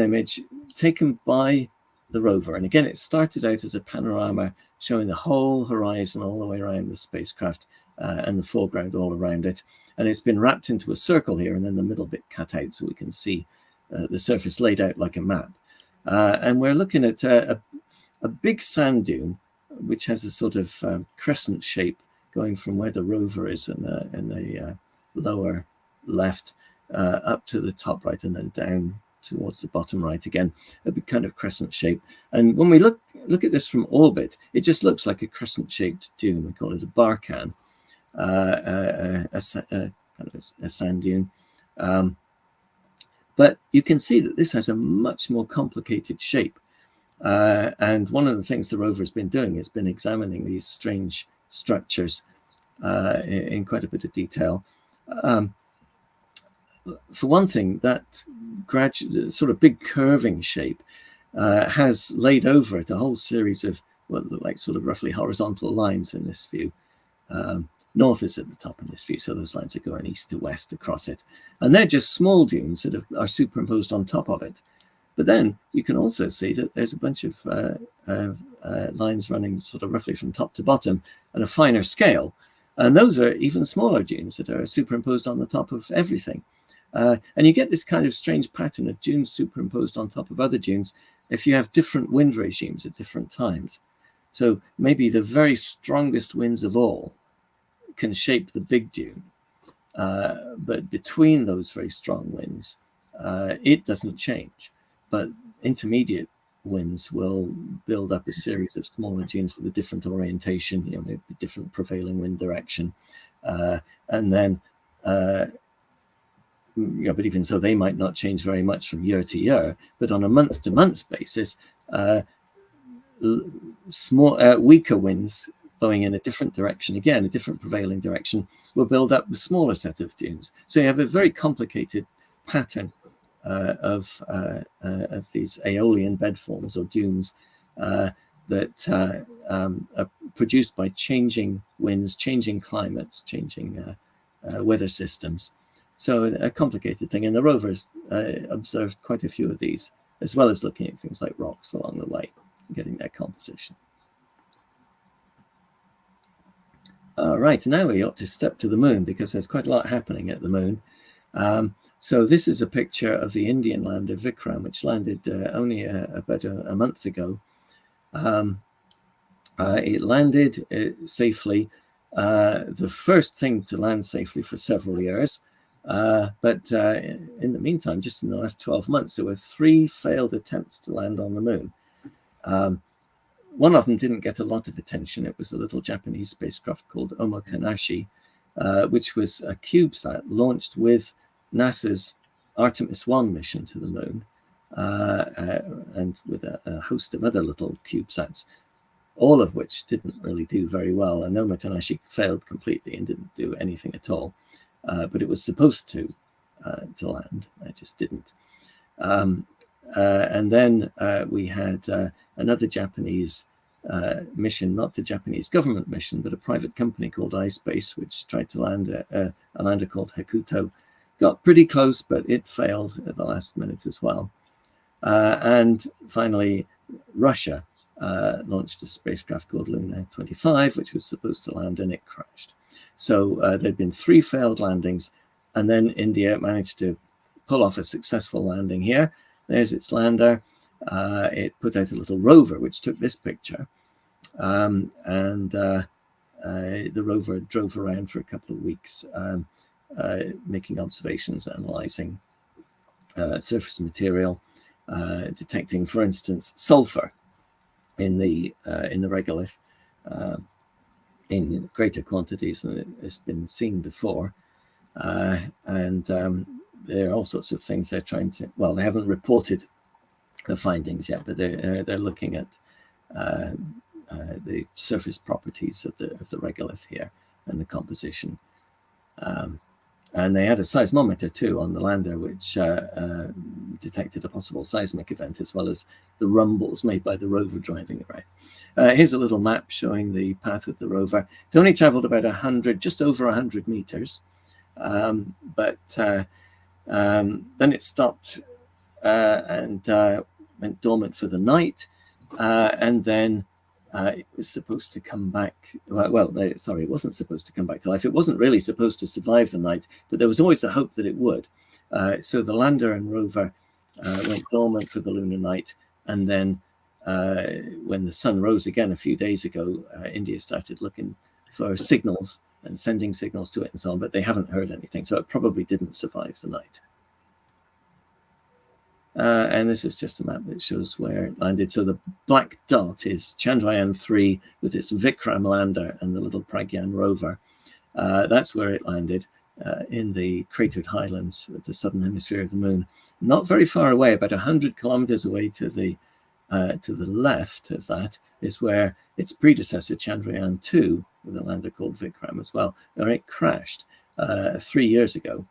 image taken by the rover, and again, it started out as a panorama showing the whole horizon all the way around the spacecraft and the foreground all around it. And it's been wrapped into a circle here, and then the middle bit cut out so we can see the surface laid out like a map. And we're looking at a big sand dune, which has a sort of crescent shape going from where the rover is in the lower left up to the top right, and then down towards the bottom right again, a big kind of crescent shape. And when we look at this from orbit, it just looks like a crescent-shaped dune. We call it a barcan. Kind of a sand dune. But you can see that this has a much more complicated shape. And one of the things the rover has been doing has been examining these strange structures in quite a bit of detail. For one thing, that gradual, sort of big curving shape has laid over it a whole series of what look like sort of roughly horizontal lines in this view. North is at the top in this view, so those lines are going east to west across it. And they're just small dunes that are superimposed on top of it. But then you can also see that there's a bunch of lines running sort of roughly from top to bottom at a finer scale. And those are even smaller dunes that are superimposed on the top of everything. And you get this kind of strange pattern of dunes superimposed on top of other dunes if you have different wind regimes at different times. So maybe the very strongest winds of all can shape the big dune. But between those very strong winds, it doesn't change. But intermediate winds will build up a series of smaller dunes with a different orientation, maybe different prevailing wind direction. And then, but even so, they might not change very much from year to year. But on a month-to-month basis, weaker winds blowing in a different direction, again, a different prevailing direction, will build up a smaller set of dunes. So you have a very complicated pattern of these aeolian bed forms or dunes that are produced by changing winds, changing climates, changing weather systems. So a complicated thing. And the rovers observed quite a few of these, as well as looking at things like rocks along the way, getting their composition. All right, now we ought to step to the moon, because there's quite a lot happening at the moon. So this is a picture of the Indian lander Vikram, which landed only about a month ago. It landed safely, the first thing to land safely for several years. But in the meantime, just in the last 12 months, there were 3 failed attempts to land on the moon. One of them didn't get a lot of attention. It was a little Japanese spacecraft called Omotenashi, which was a CubeSat launched with NASA's Artemis 1 mission to the moon, and with a host of other little CubeSats, all of which didn't really do very well. And Omotenashi failed completely and didn't do anything at all. But it was supposed to land. It just didn't. And then we had another Japanese mission, not the Japanese government mission, but a private company called iSpace, which tried to land a lander called Hakuto. Got pretty close, but it failed at the last minute as well. And finally, Russia launched a spacecraft called Lunar 25, which was supposed to land, and it crashed. So there'd been 3 failed landings, and then India managed to pull off a successful landing here. There's its lander. It put out a little rover, which took this picture. And the rover drove around for a couple of weeks, making observations, analyzing surface material, detecting, for instance, sulfur in the regolith in greater quantities than it's been seen before. And there are all sorts of things they're trying to, well, they haven't reported the findings yet, but they're looking at the surface properties of the regolith here and the composition. And they had a seismometer too on the lander, which detected a possible seismic event, as well as the rumbles made by the rover driving around. Here's a little map showing the path of the rover. It's only traveled about 100, just over 100 meters. But then it stopped and went dormant for the night, and then it was supposed to come back. Sorry, it wasn't supposed to come back to life. It wasn't really supposed to survive the night, but there was always a hope that it would. So the lander and rover went dormant for the lunar night, and then when the sun rose again a few days ago, India started looking for signals and sending signals to it and so on, but they haven't heard anything, so it probably didn't survive the night. And this is just a map that shows where it landed. So the black dot is Chandrayaan-3 with its Vikram lander and the little Pragyan rover. That's where it landed, in the cratered highlands of the southern hemisphere of the moon. Not very far away, about 100 kilometers away to the left of that is where its predecessor Chandrayaan-2, with a lander called Vikram as well, where it crashed 3 years ago.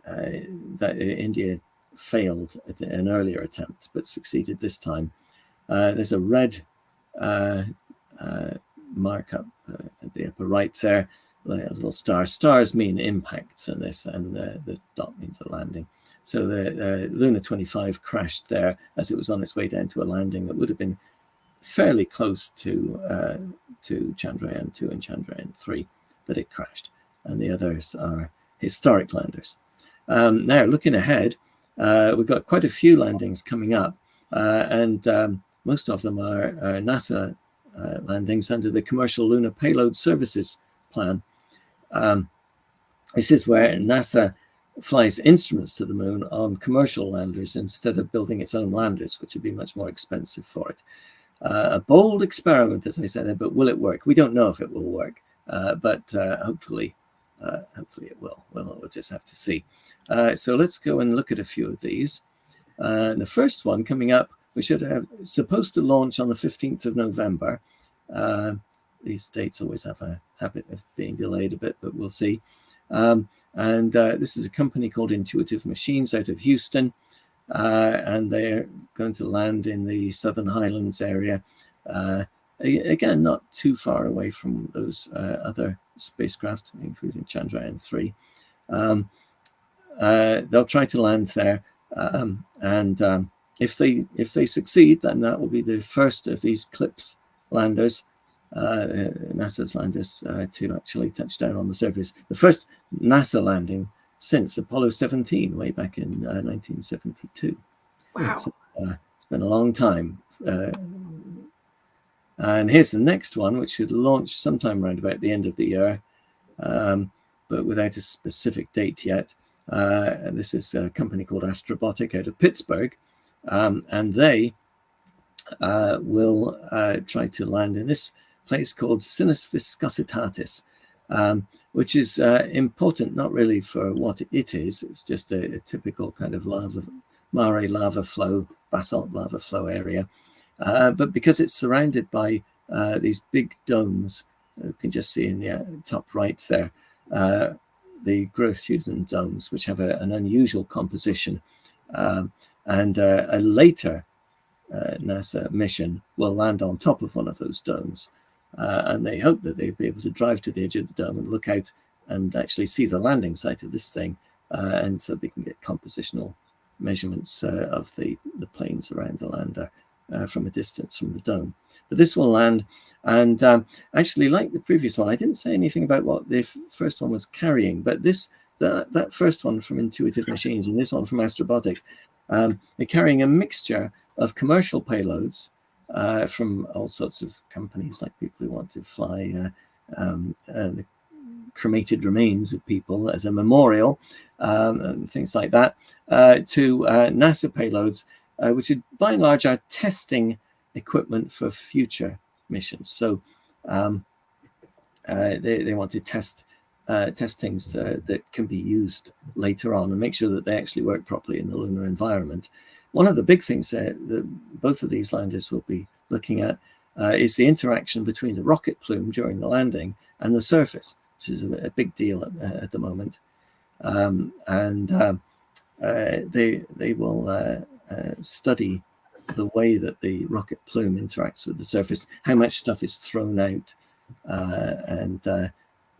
That India failed at an earlier attempt, but succeeded this time. There's a red markup at the upper right there, like a little star. Stars mean impacts in this, and the dot means a landing. So the Lunar 25 crashed there as it was on its way down to a landing that would have been fairly close to Chandrayaan-2 and Chandrayaan-3, but it crashed. And the others are historic landers. Now, looking ahead, we've got quite a few landings coming up, and most of them are NASA landings under the Commercial Lunar Payload Services Plan. This is where NASA flies instruments to the moon on commercial landers instead of building its own landers, which would be much more expensive for it. A bold experiment, as I said, but will it work? We don't know if it will work, but hopefully it will. Well, we'll just have to see. So let's go and look at a few of these. The first one coming up which are supposed to launch on the 15th of November. These dates always have a habit of being delayed a bit, but we'll see. And this is a company called Intuitive Machines out of Houston, and they're going to land in the Southern Highlands area. Again, not too far away from those other spacecraft, including Chandrayaan-3. They'll try to land there, and if they succeed, then that will be the first of these CLIPS landers, NASA's landers, to actually touch down on the surface. The first NASA landing since Apollo 17, way back in 1972. Wow. So, it's been a long time. And here's the next one, which should launch sometime around about the end of the year, but without a specific date yet. And this is a company called Astrobotic out of Pittsburgh, and they will try to land in this place called Sinus Viscositatis, which is important not really for what it is. It's just a typical kind of mare lava flow, basalt lava flow area, but because it's surrounded by these big domes, you can just see in the top right there, the Grothusan domes, which have an unusual composition, and a later NASA mission will land on top of one of those domes, and they hope that they'll be able to drive to the edge of the dome and look out and actually see the landing site of this thing, and so they can get compositional measurements of the planes around the lander from a distance from the dome. But this will land, and actually, like the previous one, I didn't say anything about what the first one was carrying, but that first one from Intuitive Machines and this one from Astrobotic, they're carrying a mixture of commercial payloads from all sorts of companies, like people who want to fly the cremated remains of people as a memorial, and things like that, to NASA payloads, which by and large are testing equipment for future missions. So they want to test things that can be used later on and make sure that they actually work properly in the lunar environment. One of the big things that both of these landers will be looking at is the interaction between the rocket plume during the landing and the surface, which is a big deal at the moment. They will study the way that the rocket plume interacts with the surface, how much stuff is thrown out, and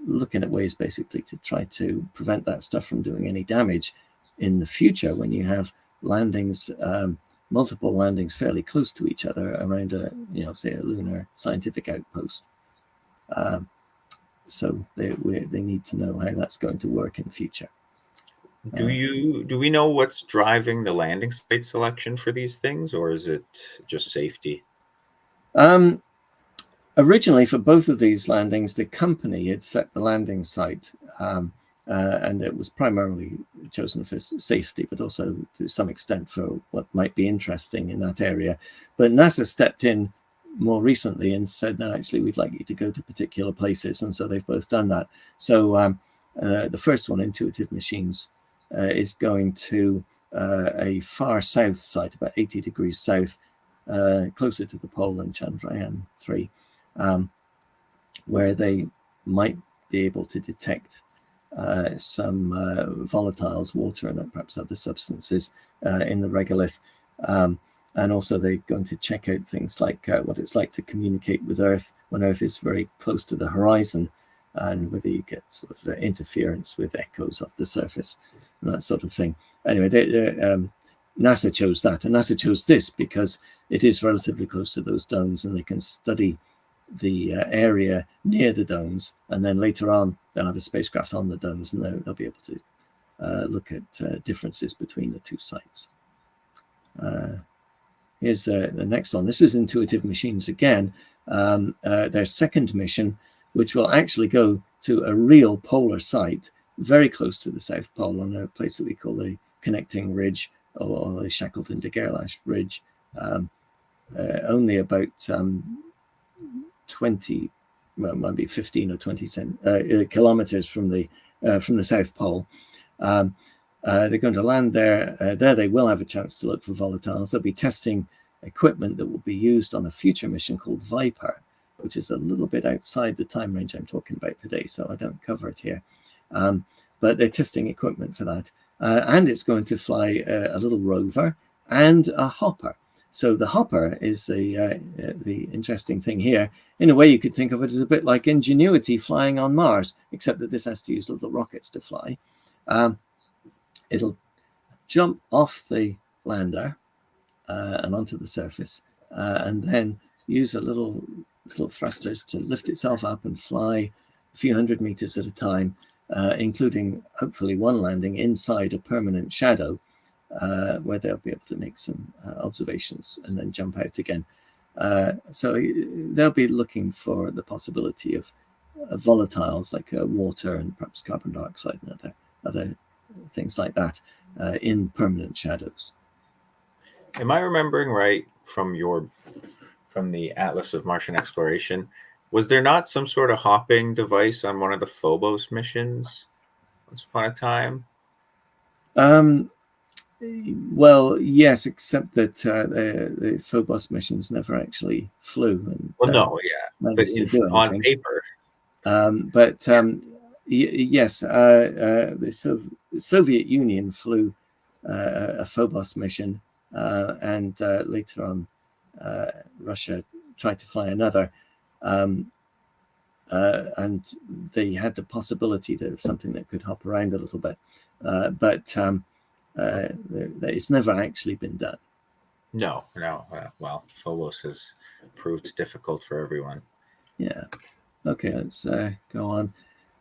looking at ways basically to try to prevent that stuff from doing any damage in the future when you have landings, multiple landings fairly close to each other around say a lunar scientific outpost. So they need to know how that's going to work in the future. Do we know what's driving the landing site selection for these things, or is it just safety? Originally, for both of these landings, the company had set the landing site, and it was primarily chosen for safety, but also to some extent for what might be interesting in that area. But NASA stepped in more recently and said, no, actually, we'd like you to go to particular places. And so they've both done that. So the first one, Intuitive Machines, is going to a far south site, about 80 degrees south, closer to the pole than Chandrayaan-3, where they might be able to detect some volatiles, water, and perhaps other substances in the regolith. And also they're going to check out things like what it's like to communicate with Earth when Earth is very close to the horizon, and whether you get sort of interference with echoes of the surface and that sort of thing. Anyway, NASA chose that, and NASA chose this because it is relatively close to those domes, and they can study the area near the domes, and then later on they'll have a spacecraft on the domes, and they'll be able to look at differences between the two sites. Here's the next one. This is Intuitive Machines again. Their second mission, which will actually go to a real polar site very close to the South Pole on a place that we call the Connecting Ridge, or the Shackleton-de-Gerlache Ridge, only about 20, well, maybe 15 or 20 kilometers from the South Pole. They're going to land there. There they will have a chance to look for volatiles. They'll be testing equipment that will be used on a future mission called Viper, which is a little bit outside the time range I'm talking about today, so I don't cover it here. But they're testing equipment for that. And it's going to fly a little rover and a hopper. So the hopper is the interesting thing here. In a way, you could think of it as a bit like Ingenuity flying on Mars, except that this has to use little rockets to fly. It'll jump off the lander and onto the surface, and then use a little thrusters to lift itself up and fly a few hundred meters at a time, including hopefully one landing inside a permanent shadow, where they'll be able to make some observations and then jump out again. So they'll be looking for the possibility of volatiles like water and perhaps carbon dioxide and other things like that in permanent shadows. Am I remembering right from the Atlas of Martian Exploration? Was there not some sort of hopping device on one of the Phobos missions once upon a time? Well, yes, except that the Phobos missions never actually flew. And, no, yeah, but on paper. Yes, the Soviet Union flew a Phobos mission, and later on, Russia tried to fly another, and they had the possibility that it was something that could hop around a little bit, but it's never actually been done. No. Well, Phobos has proved difficult for everyone. Yeah. Okay, let's go on.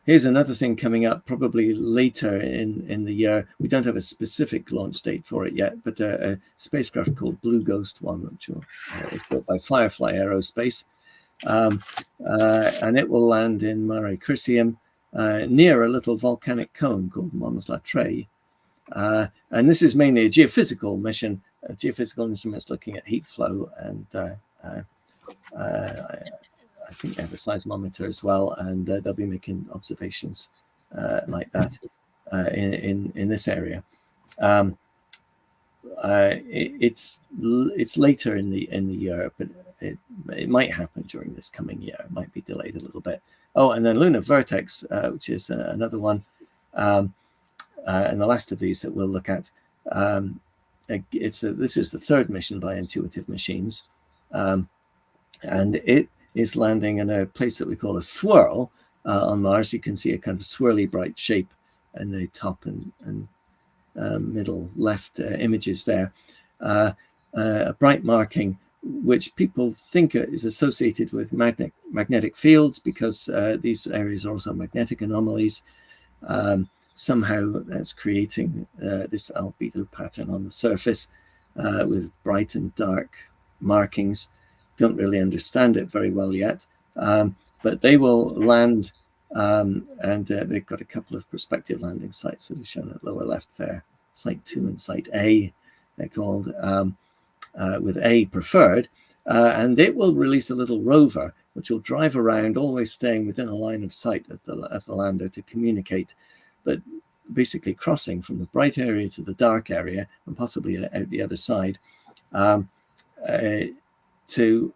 Here's another thing coming up probably later in the year. We don't have a specific launch date for it yet, but a spacecraft called Blue Ghost 1, which is built by Firefly Aerospace. And it will land in Mare Crisium near a little volcanic cone called Mons Latrey. And this is mainly a geophysical mission, geophysical instruments looking at heat flow, and I think they have a seismometer as well, and they'll be making observations like that in this area. It's later in the year, but it might happen during this coming year. It might be delayed a little bit. Oh, and then Lunar Vertex, which is another one, and the last of these that we'll look at. This is the third mission by Intuitive Machines, and it is landing in a place that we call a swirl on Mars. You can see a kind of swirly bright shape in the top and middle left images there. A bright marking which people think is associated with magnetic fields, because these areas are also magnetic anomalies. Somehow that's creating this albedo pattern on the surface with bright and dark markings. Don't really understand it very well yet, but they will land, and they've got a couple of prospective landing sites that are shown at lower left there. Site 2 and Site A, they're called, with A preferred, and it will release a little rover which will drive around, always staying within a line of sight of the lander to communicate, but basically crossing from the bright area to the dark area and possibly out the other side, to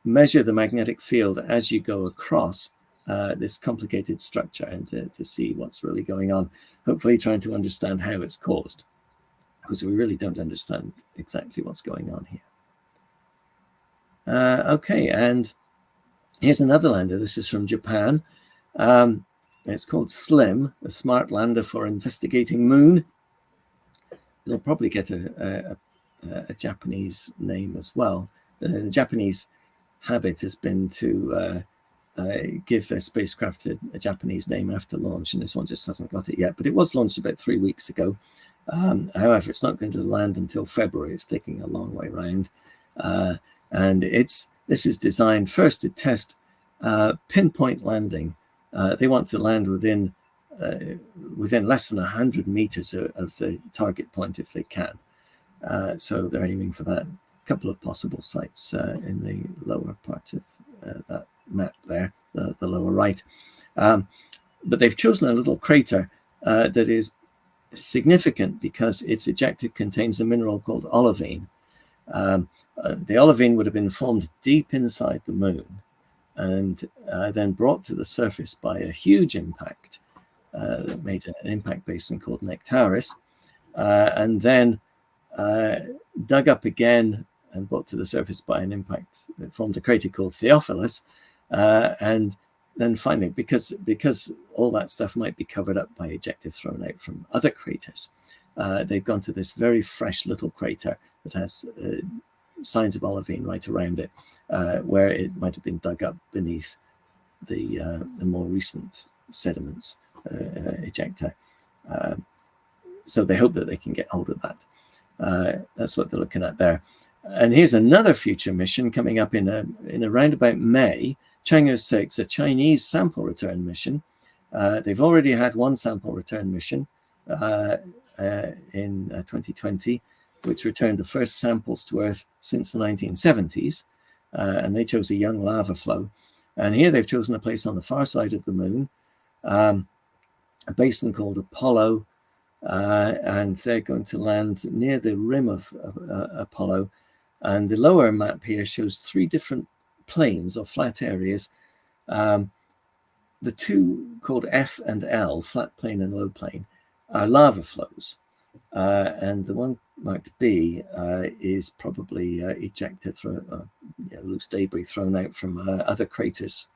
measure the magnetic field as you go across this complicated structure, and to see what's really going on, hopefully trying to understand how it's caused, because we really don't understand exactly what's going on here. Okay, and here's another lander. This is from Japan. It's called SLIM, a smart lander for investigating moon. It'll probably get a Japanese name as well. The Japanese habit has been to give their spacecraft a Japanese name after launch, and this one just hasn't got it yet, but it was launched about 3 weeks ago. However, it's not going to land until February. It's taking a long way around, and this is designed first to test pinpoint landing. They want to land within less than 100 meters of the target point if they can. So they're aiming for that. A couple of possible sites in the lower part of that map there, the lower right. But they've chosen a little crater that is significant because its ejecta contains a mineral called olivine. The olivine would have been formed deep inside the moon and then brought to the surface by a huge impact that made an impact basin called Nectaris, and then dug up again and brought to the surface by an impact that formed a crater called Theophilus, and then finally, because all that stuff might be covered up by ejecta thrown out from other craters, they've gone to this very fresh little crater that has signs of olivine right around it, where it might have been dug up beneath the more recent sediments, ejecta. So they hope that they can get hold of that. That's what they're looking at there. And here's another future mission coming up in around about May. Chang'e 6, a Chinese sample return mission. They've already had one sample return mission in 2020, which returned the first samples to Earth since the 1970s. And they chose a young lava flow. And here they've chosen a place on the far side of the moon, a basin called Apollo, and they're going to land near the rim of Apollo. And the lower map here shows 3 different plains or flat areas. The 2 called F and L, flat plain and low plain, are lava flows. And the one marked B is probably ejected through loose debris thrown out from other craters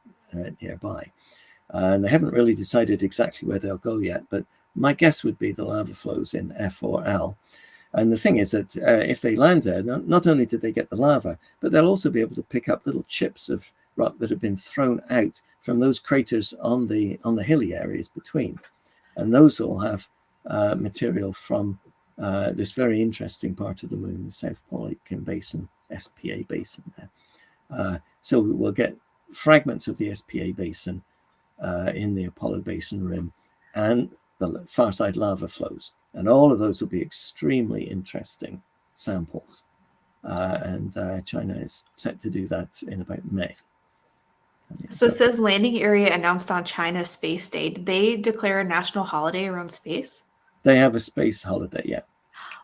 nearby. And they haven't really decided exactly where they'll go yet, but my guess would be the lava flows in F or L. And the thing is that if they land there, not only did they get the lava, but they'll also be able to pick up little chips of rock that have been thrown out from those craters on the hilly areas between. And those will have material from this very interesting part of the moon, the South Polycan Basin, SPA Basin there. So we'll get fragments of the SPA Basin in the Apollo Basin rim and the far side lava flows. And all of those will be extremely interesting samples. And China is set to do that in about May. So it says landing area announced on China's space day. Did they declare a national holiday around space? They have a space holiday, yeah.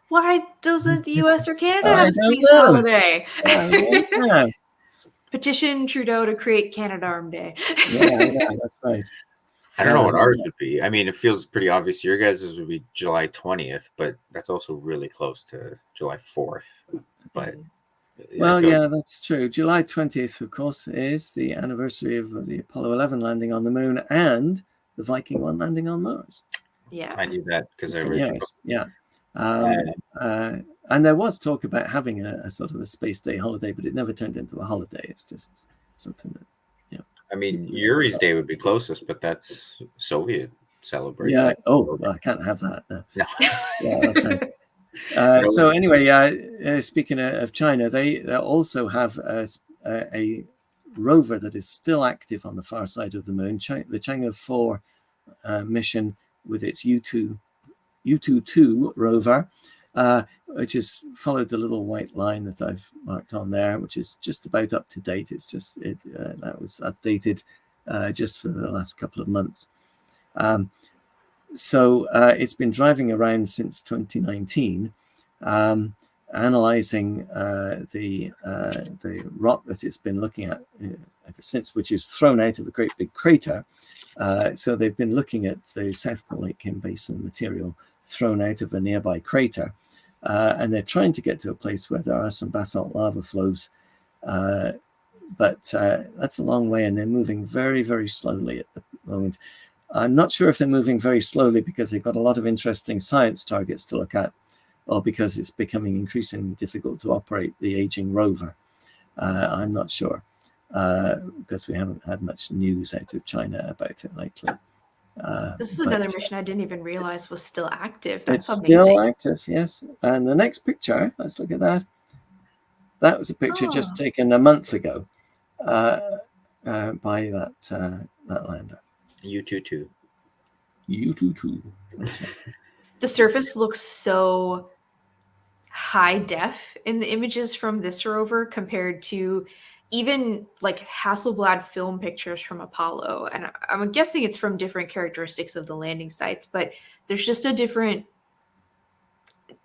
Why doesn't the US or Canada have a space holiday? I don't know. Petition Trudeau to create Canadarm Day. Yeah, that's right. I don't know what ours would be. I mean, it feels pretty obvious. Your guys' would be July 20th, but that's also really close to July 4th. But well, yeah, that's true. July 20th, of course, is the anniversary of the Apollo 11 landing on the moon and the Viking 1 landing on Mars. Yeah, I knew that because I read your book. Yeah. And there was talk about having a sort of a space day holiday, but it never turned into a holiday. It's just something that, I mean, Yuri's Day would be closest, but that's Soviet celebration. Yeah. Oh, well, I can't have that. No. Yeah, that's right. So anyway, speaking of China, they also have a rover that is still active on the far side of the moon, the Chang'e 4 mission with its Yutu-2 rover, which has followed the little white line that I've marked on there, which is just about up to date. It's just that was updated just for the last couple of months. So it's been driving around since 2019, analyzing the rock that it's been looking at ever since, which is thrown out of a great big crater. So they've been looking at the South Polycan Basin material thrown out of a nearby crater, and they're trying to get to a place where there are some basalt lava flows, but that's a long way, and they're moving very, very slowly at the moment. I'm not sure if they're moving very slowly because they've got a lot of interesting science targets to look at, or because it's becoming increasingly difficult to operate the aging rover. I'm not sure, because we haven't had much news out of China about it lately. This is another mission I didn't even realize was still active. That's it's amazing. Still active, yes. And the next picture, let's look at that. That was a picture just taken a month ago by that lander. Yutu-2. Yutu-2. The surface looks so high def in the images from this rover compared to even like Hasselblad film pictures from Apollo. And I'm guessing it's from different characteristics of the landing sites, but there's just a different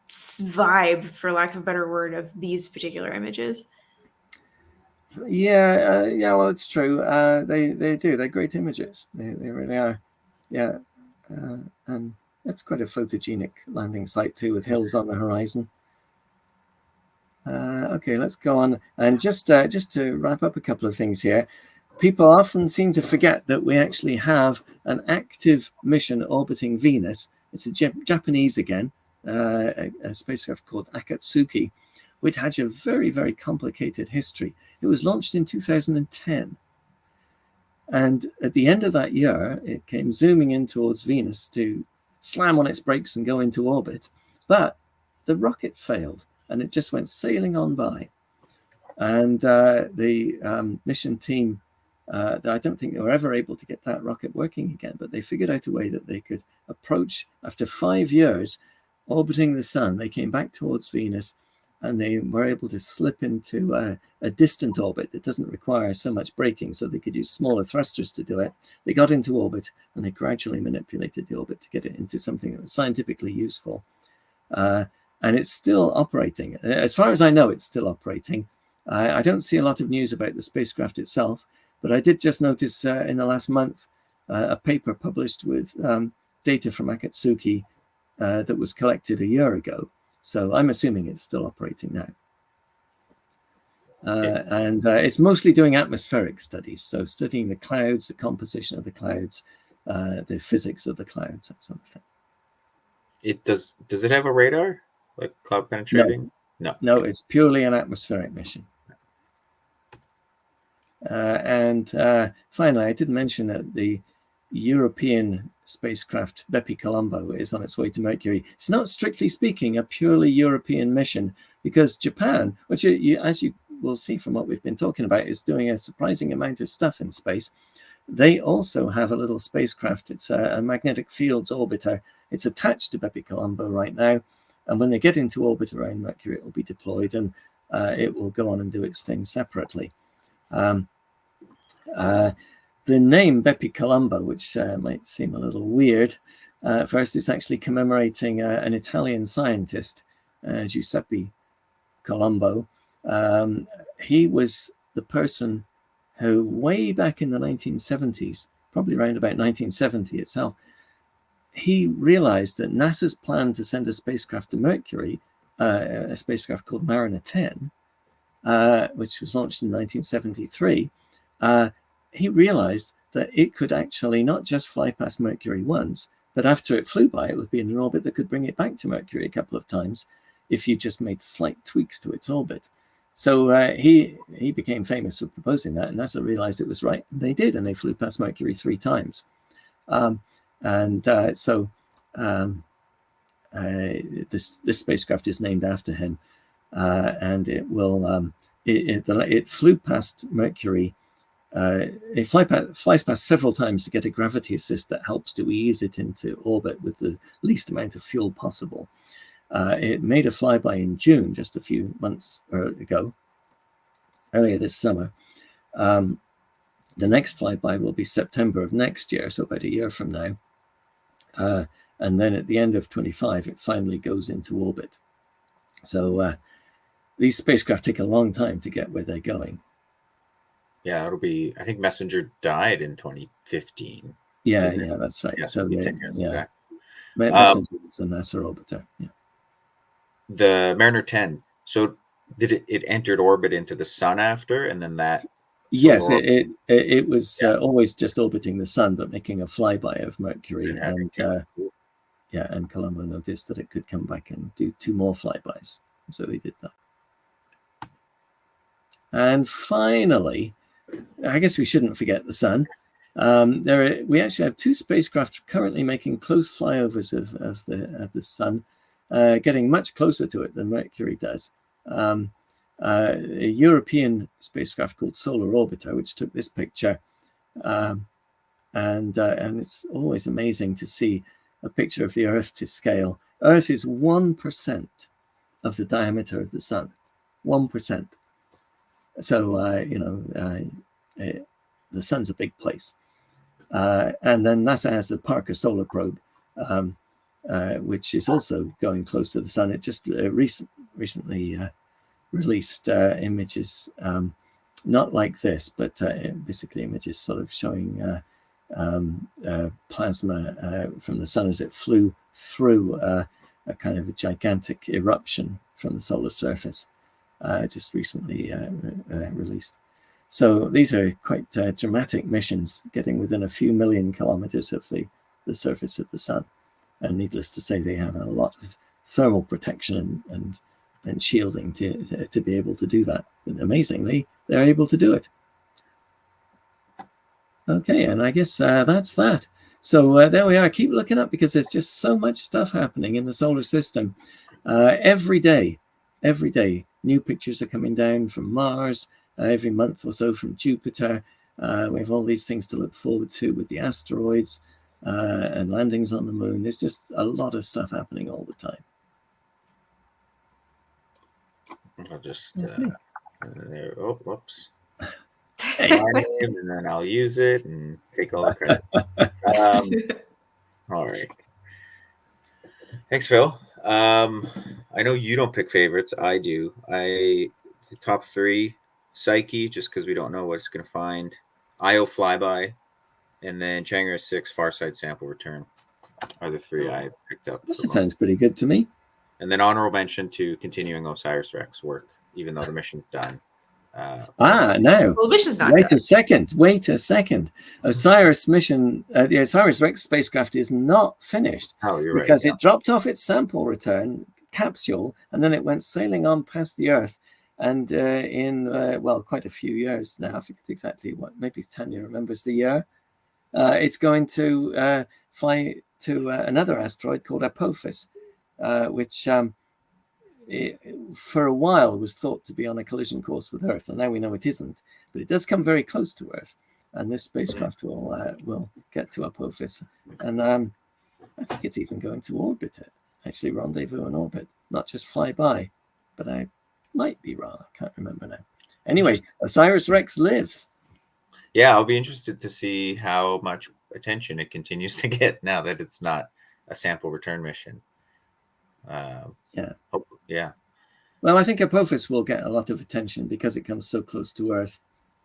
vibe, for lack of a better word, of these particular images. Yeah, well, it's true. They do. They're great images. They really are. Yeah, and it's quite a photogenic landing site too, with hills on the horizon. Okay, let's go on. And just to wrap up a couple of things here, people often seem to forget that we actually have an active mission orbiting Venus. It's a Japanese again, a spacecraft called Akatsuki, which has a very, very complicated history. It was launched in 2010. And at the end of that year, it came zooming in towards Venus to slam on its brakes and go into orbit. But the rocket failed and it just went sailing on by. And the mission team, I don't think they were ever able to get that rocket working again, but they figured out a way that they could approach, after 5 years orbiting the sun, they came back towards Venus and they were able to slip into a distant orbit that doesn't require so much braking, so they could use smaller thrusters to do it. They got into orbit and they gradually manipulated the orbit to get it into something that was scientifically useful. And it's still operating. As far as I know, it's still operating. I don't see a lot of news about the spacecraft itself, but I did just notice in the last month a paper published with data from Akatsuki that was collected a year ago. So I'm assuming it's still operating now. And it's mostly doing atmospheric studies, so studying the clouds, the composition of the clouds, the physics of the clouds, that sort of thing. It does it have a radar, like cloud penetrating? No, it's purely an atmospheric mission. And finally, I did mention that the European spacecraft Bepi-Colombo is on its way to Mercury. It's not, strictly speaking, a purely European mission, because Japan, which as you will see from what we've been talking about, is doing a surprising amount of stuff in space. They also have a little spacecraft. It's a magnetic fields orbiter. It's attached to Bepi-Colombo right now. And when they get into orbit around Mercury, it will be deployed and it will go on and do its thing separately. The name Bepi-Colombo, which might seem a little weird, first it's actually commemorating an Italian scientist, Giuseppe Colombo. He was the person who, way back in the 1970s, probably around about 1970 itself, he realized that NASA's plan to send a spacecraft to Mercury, a spacecraft called Mariner 10, which was launched in 1973, he realized that it could actually not just fly past Mercury once, but after it flew by, it would be in an orbit that could bring it back to Mercury a couple of times if you just made slight tweaks to its orbit. So he became famous for proposing that, and NASA realized it was right. And they did, and they flew past Mercury 3 times. This spacecraft is named after him, and it will it flew past Mercury. It flies past several times to get a gravity assist that helps to ease it into orbit with the least amount of fuel possible. It made a flyby in June, just a few months ago, earlier this summer. The next flyby will be September of next year, so about a year from now. And then at the end of 25, it finally goes into orbit. So these spacecraft take a long time to get where they're going. Yeah, it'll be, I think Messenger died in 2015. Yeah, that's right. Yeah, so Messenger is a NASA orbiter. Yeah. The Mariner 10. So did it entered orbit into the sun after, and then that? Yes, it was always just orbiting the sun, but making a flyby of Mercury, and and Colombo noticed that it could come back and do 2 more flybys, so they did that. And finally, I guess we shouldn't forget the sun. We actually have 2 spacecraft currently making close flyovers of the sun, getting much closer to it than Mercury does. A European spacecraft called Solar Orbiter, which took this picture, and it's always amazing to see a picture of the Earth to scale. Earth is 1% of the diameter of the sun, 1%. So the sun's a big place, and then NASA has the Parker Solar Probe, which is also going close to the sun. It just recently released images, not like this, but basically images sort of showing plasma from the sun as it flew through a kind of a gigantic eruption from the solar surface, just recently released. So these are quite dramatic missions, getting within a few million kilometers of the surface of the sun. And needless to say, they have a lot of thermal protection and shielding to be able to do that. And amazingly, they're able to do it. Okay, and I guess that's that. So there we are. Keep looking up, because there's just so much stuff happening in the solar system. Every day, new pictures are coming down from Mars, every month or so from Jupiter. We have all these things to look forward to with the asteroids and landings on the moon. There's just a lot of stuff happening all the time. I'll just whoops. My name, and then I'll use it and take all the credit. All right. Thanks, Phil. I know you don't pick favorites. I do. The top 3, Psyche, just because we don't know what it's going to find. Io Flyby, and then Chang'e 6 Farside Sample Return are the 3 I picked up. That sounds pretty good to me. And then honorable mention to continuing OSIRIS-REx work, even though the mission's done. Now. Well, the mission's not Wait done. Wait a second. OSIRIS mission, the OSIRIS-REx spacecraft is not finished. Oh, you're because right. It dropped off its sample return capsule, and then it went sailing on past the Earth. And in quite a few years now, I forget exactly what. Maybe Tanya remembers the year. It's going to fly to another asteroid called Apophis, which for a while was thought to be on a collision course with Earth, and now we know it isn't. But it does come very close to Earth, and this spacecraft will get to Apophis, and I think it's even going to orbit it. Actually, rendezvous and orbit, not just fly by. But I might be wrong. I can't remember now. Anyway, OSIRIS-REx lives. Yeah, I'll be interested to see how much attention it continues to get now that it's not a sample return mission. Yeah. Well, I think Apophis will get a lot of attention because it comes so close to Earth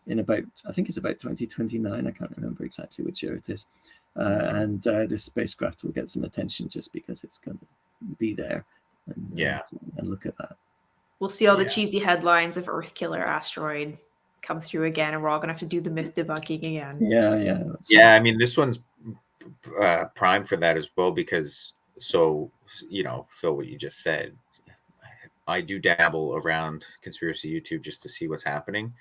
in about 2029. I can't remember exactly which year it is. And this spacecraft will get some attention just because it's going to be there. And look at that. We'll see all the cheesy headlines of Earth Killer Asteroid come through again, and we're all going to have to do the myth debunking again. Yeah. Yeah, I mean, this one's prime for that as well, because, Phil, what you just said, I do dabble around conspiracy YouTube just to see what's happening.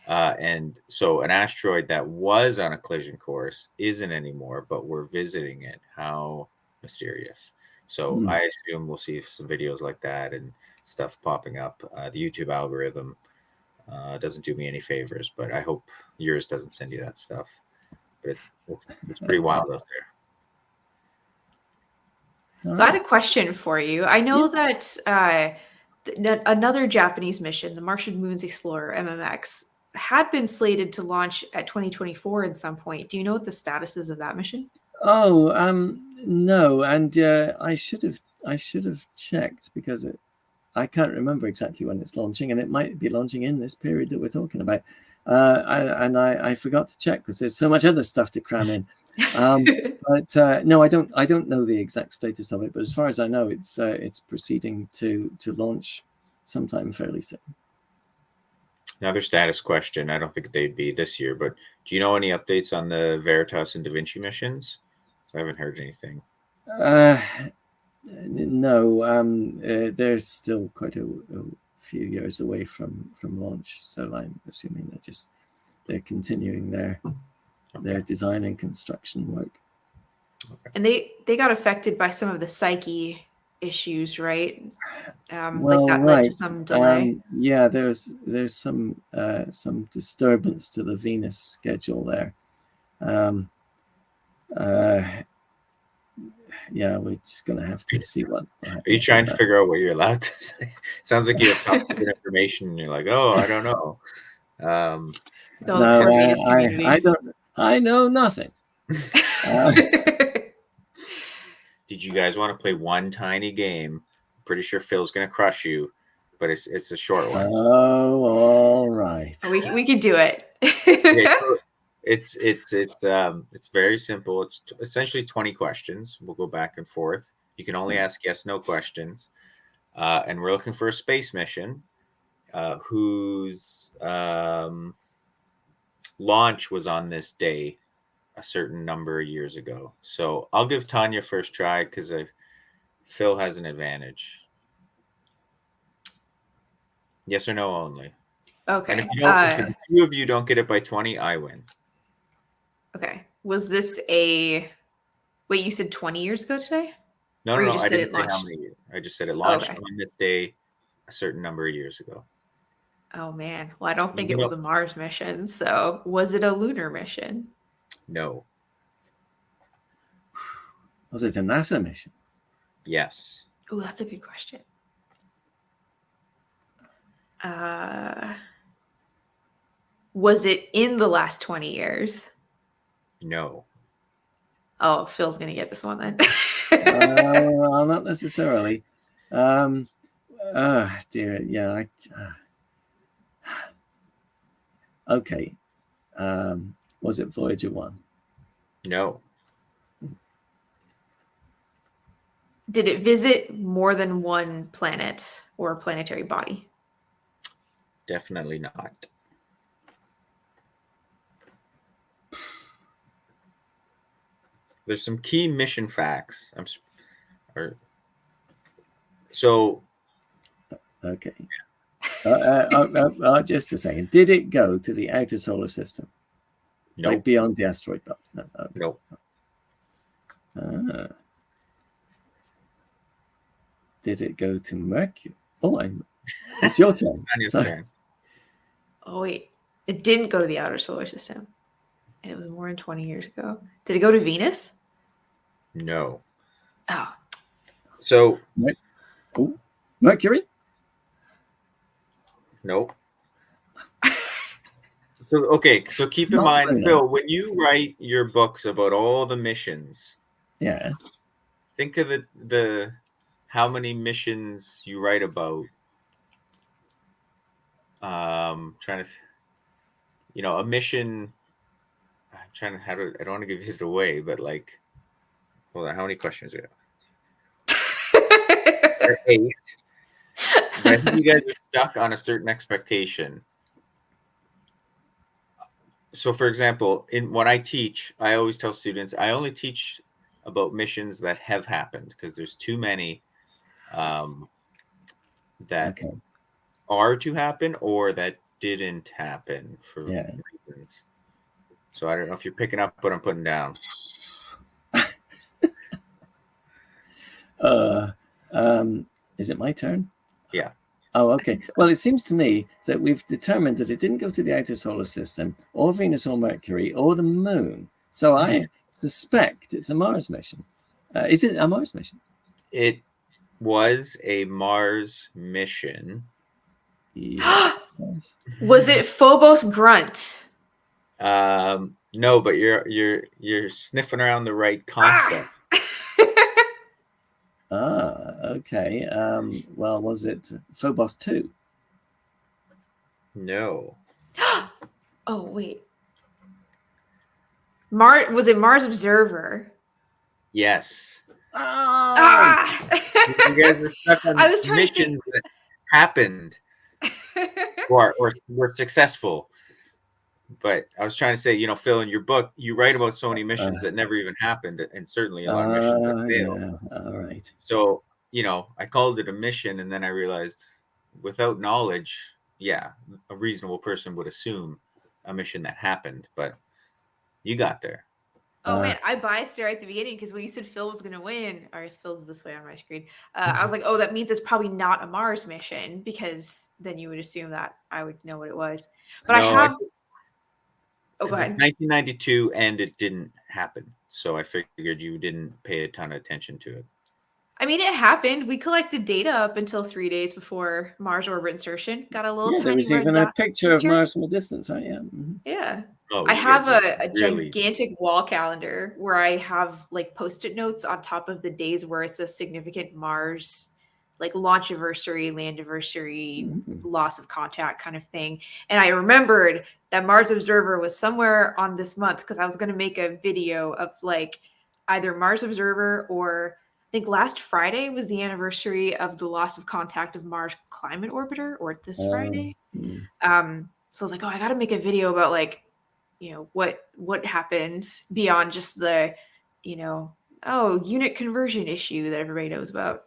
And so an asteroid that was on a collision course isn't anymore, but we're visiting it. How mysterious. So I assume we'll see some videos like that and stuff popping up. The YouTube algorithm doesn't do me any favors, but I hope yours doesn't send you that stuff. But it's pretty wild out there. So I had a question for you. I know that another Japanese mission, the Martian Moons Explorer, MMX, had been slated to launch at 2024 at some point. Do you know what the status is of that mission? Oh, no, and I should have checked, because I can't remember exactly when it's launching, and it might be launching in this period that we're talking about. I forgot to check because there's so much other stuff to cram in. But no, I don't know the exact status of it. But as far as I know, it's proceeding to launch sometime fairly soon. Another status question. I don't think they'd be this year, but do you know any updates on the Veritas and Da Vinci missions? I haven't heard anything. No, they're still quite a few years away from launch, so I'm assuming they're continuing their design and construction work. And they got affected by some of the Psyche issues, right? Led to some delay. There's some disturbance to the Venus schedule there. We're just going to have to see what. Are you trying to figure out what you're allowed to say? It sounds like you have top secret information, and you're like, "Oh, I don't know." I don't. I know nothing. Did you guys want to play one tiny game? I'm pretty sure Phil's going to crush you, but it's a short one. Oh, all right. We could do it. Okay, so it's very simple. It's essentially 20 questions. We'll go back and forth. You can only ask yes/no questions, and we're looking for a space mission whose launch was on this day a certain number of years ago. So I'll give Tanya first try because Phil has an advantage. Yes or no only. And if Okay. you don't, if the two of you don't get it by 20, I win. Okay. Was this a wait, you said 20 years ago today? No, Or no, you no. just I said didn't it say how launched? many years. I just said it Oh, launched okay. on this day a certain number of years ago. Oh man. Well, I don't think it No. was a Mars mission. So was it a lunar mission? No. Was it a NASA mission? Yes. Oh, that's a good question. Was it in the last 20 years? No. Oh, Phil's gonna get this one then. Not necessarily. Dear, yeah. Okay. Was it Voyager 1? No. Did it visit more than one planet or planetary body? Definitely not. There's some key mission facts. So Okay. Just a second. Did it go to the outer solar system? nope. Like beyond the asteroid belt? No. Okay. Nope. Did it go to Mercury? Oh, it's your turn. Tanya's turn. Oh wait, it didn't go to the outer solar system, and it was more than 20 years ago. Did it go to Venus? No. Oh, So Mercury? nope. So keep in mind, Lunar. Phil, when you write your books about all the missions, Yeah. think of the how many missions you write about. Trying to, a mission. I'm trying to I don't want to give it away, but like, hold on, how many questions we have? There are 8. But I think you guys are stuck on a certain expectation. So, for example, when I teach, I always tell students I only teach about missions that have happened because there's too many that are to happen or that didn't happen for reasons. So I don't know if you're picking up what I'm putting down. Is it my turn? Yeah. Oh, okay. Well, it seems to me that we've determined that it didn't go to the outer solar system or Venus or Mercury or the moon. So I suspect it's a Mars mission. Is it a Mars mission? It was a Mars mission. Yes. Was it Phobos Grunt? No, but you're sniffing around the right concept. Okay. Well, was it Phobos 2? No. Oh wait, was it Mars Observer? Yes. Ah! You guys are stuck on I was trying missions that happened or were successful. But I was trying to say, Phil, in your book, you write about so many missions that never even happened, and certainly a lot of missions that failed. Yeah. All right. So, I called it a mission, and then I realized without knowledge, yeah, a reasonable person would assume a mission that happened, but you got there. Oh man, I biased there at the beginning because when you said Phil was going to win, or Phil's this way on my screen, I was like, oh, that means it's probably not a Mars mission because then you would assume that I would know what it was. But No, I have. Oh, go ahead. It's 1992 and it didn't happen, so I figured you didn't pay a ton of attention to it. I mean, it happened. We collected data up until 3 days before Mars orbit insertion. Got a little Yeah, there tiny was red even a dot picture of picture. Mars from a distance, right? Yeah. Yeah. Oh, I you have guys are a really. gigantic wall calendar where I have like post-it notes on top of the days where it's a significant Mars, like launch anniversary, land anniversary, Mhm. loss of contact kind of thing. And I remembered that Mars Observer was somewhere on this month because I was going to make a video of like either Mars Observer or I think last Friday was the anniversary of the loss of contact of Mars Climate Orbiter, or this Friday. Mm. So I was like, oh, I got to make a video about like, what happened beyond just the, unit conversion issue that everybody knows about.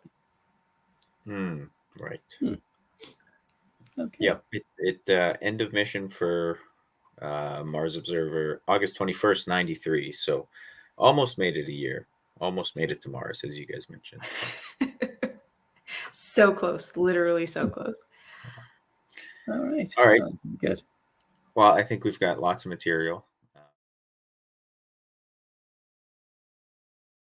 Right. Okay. Yep. End of mission for Mars Observer, August 21st, 93. So almost made it a year. Almost made it to Mars, as you guys mentioned. So close, literally so close. All right. All right. Good. Well, I think we've got lots of material.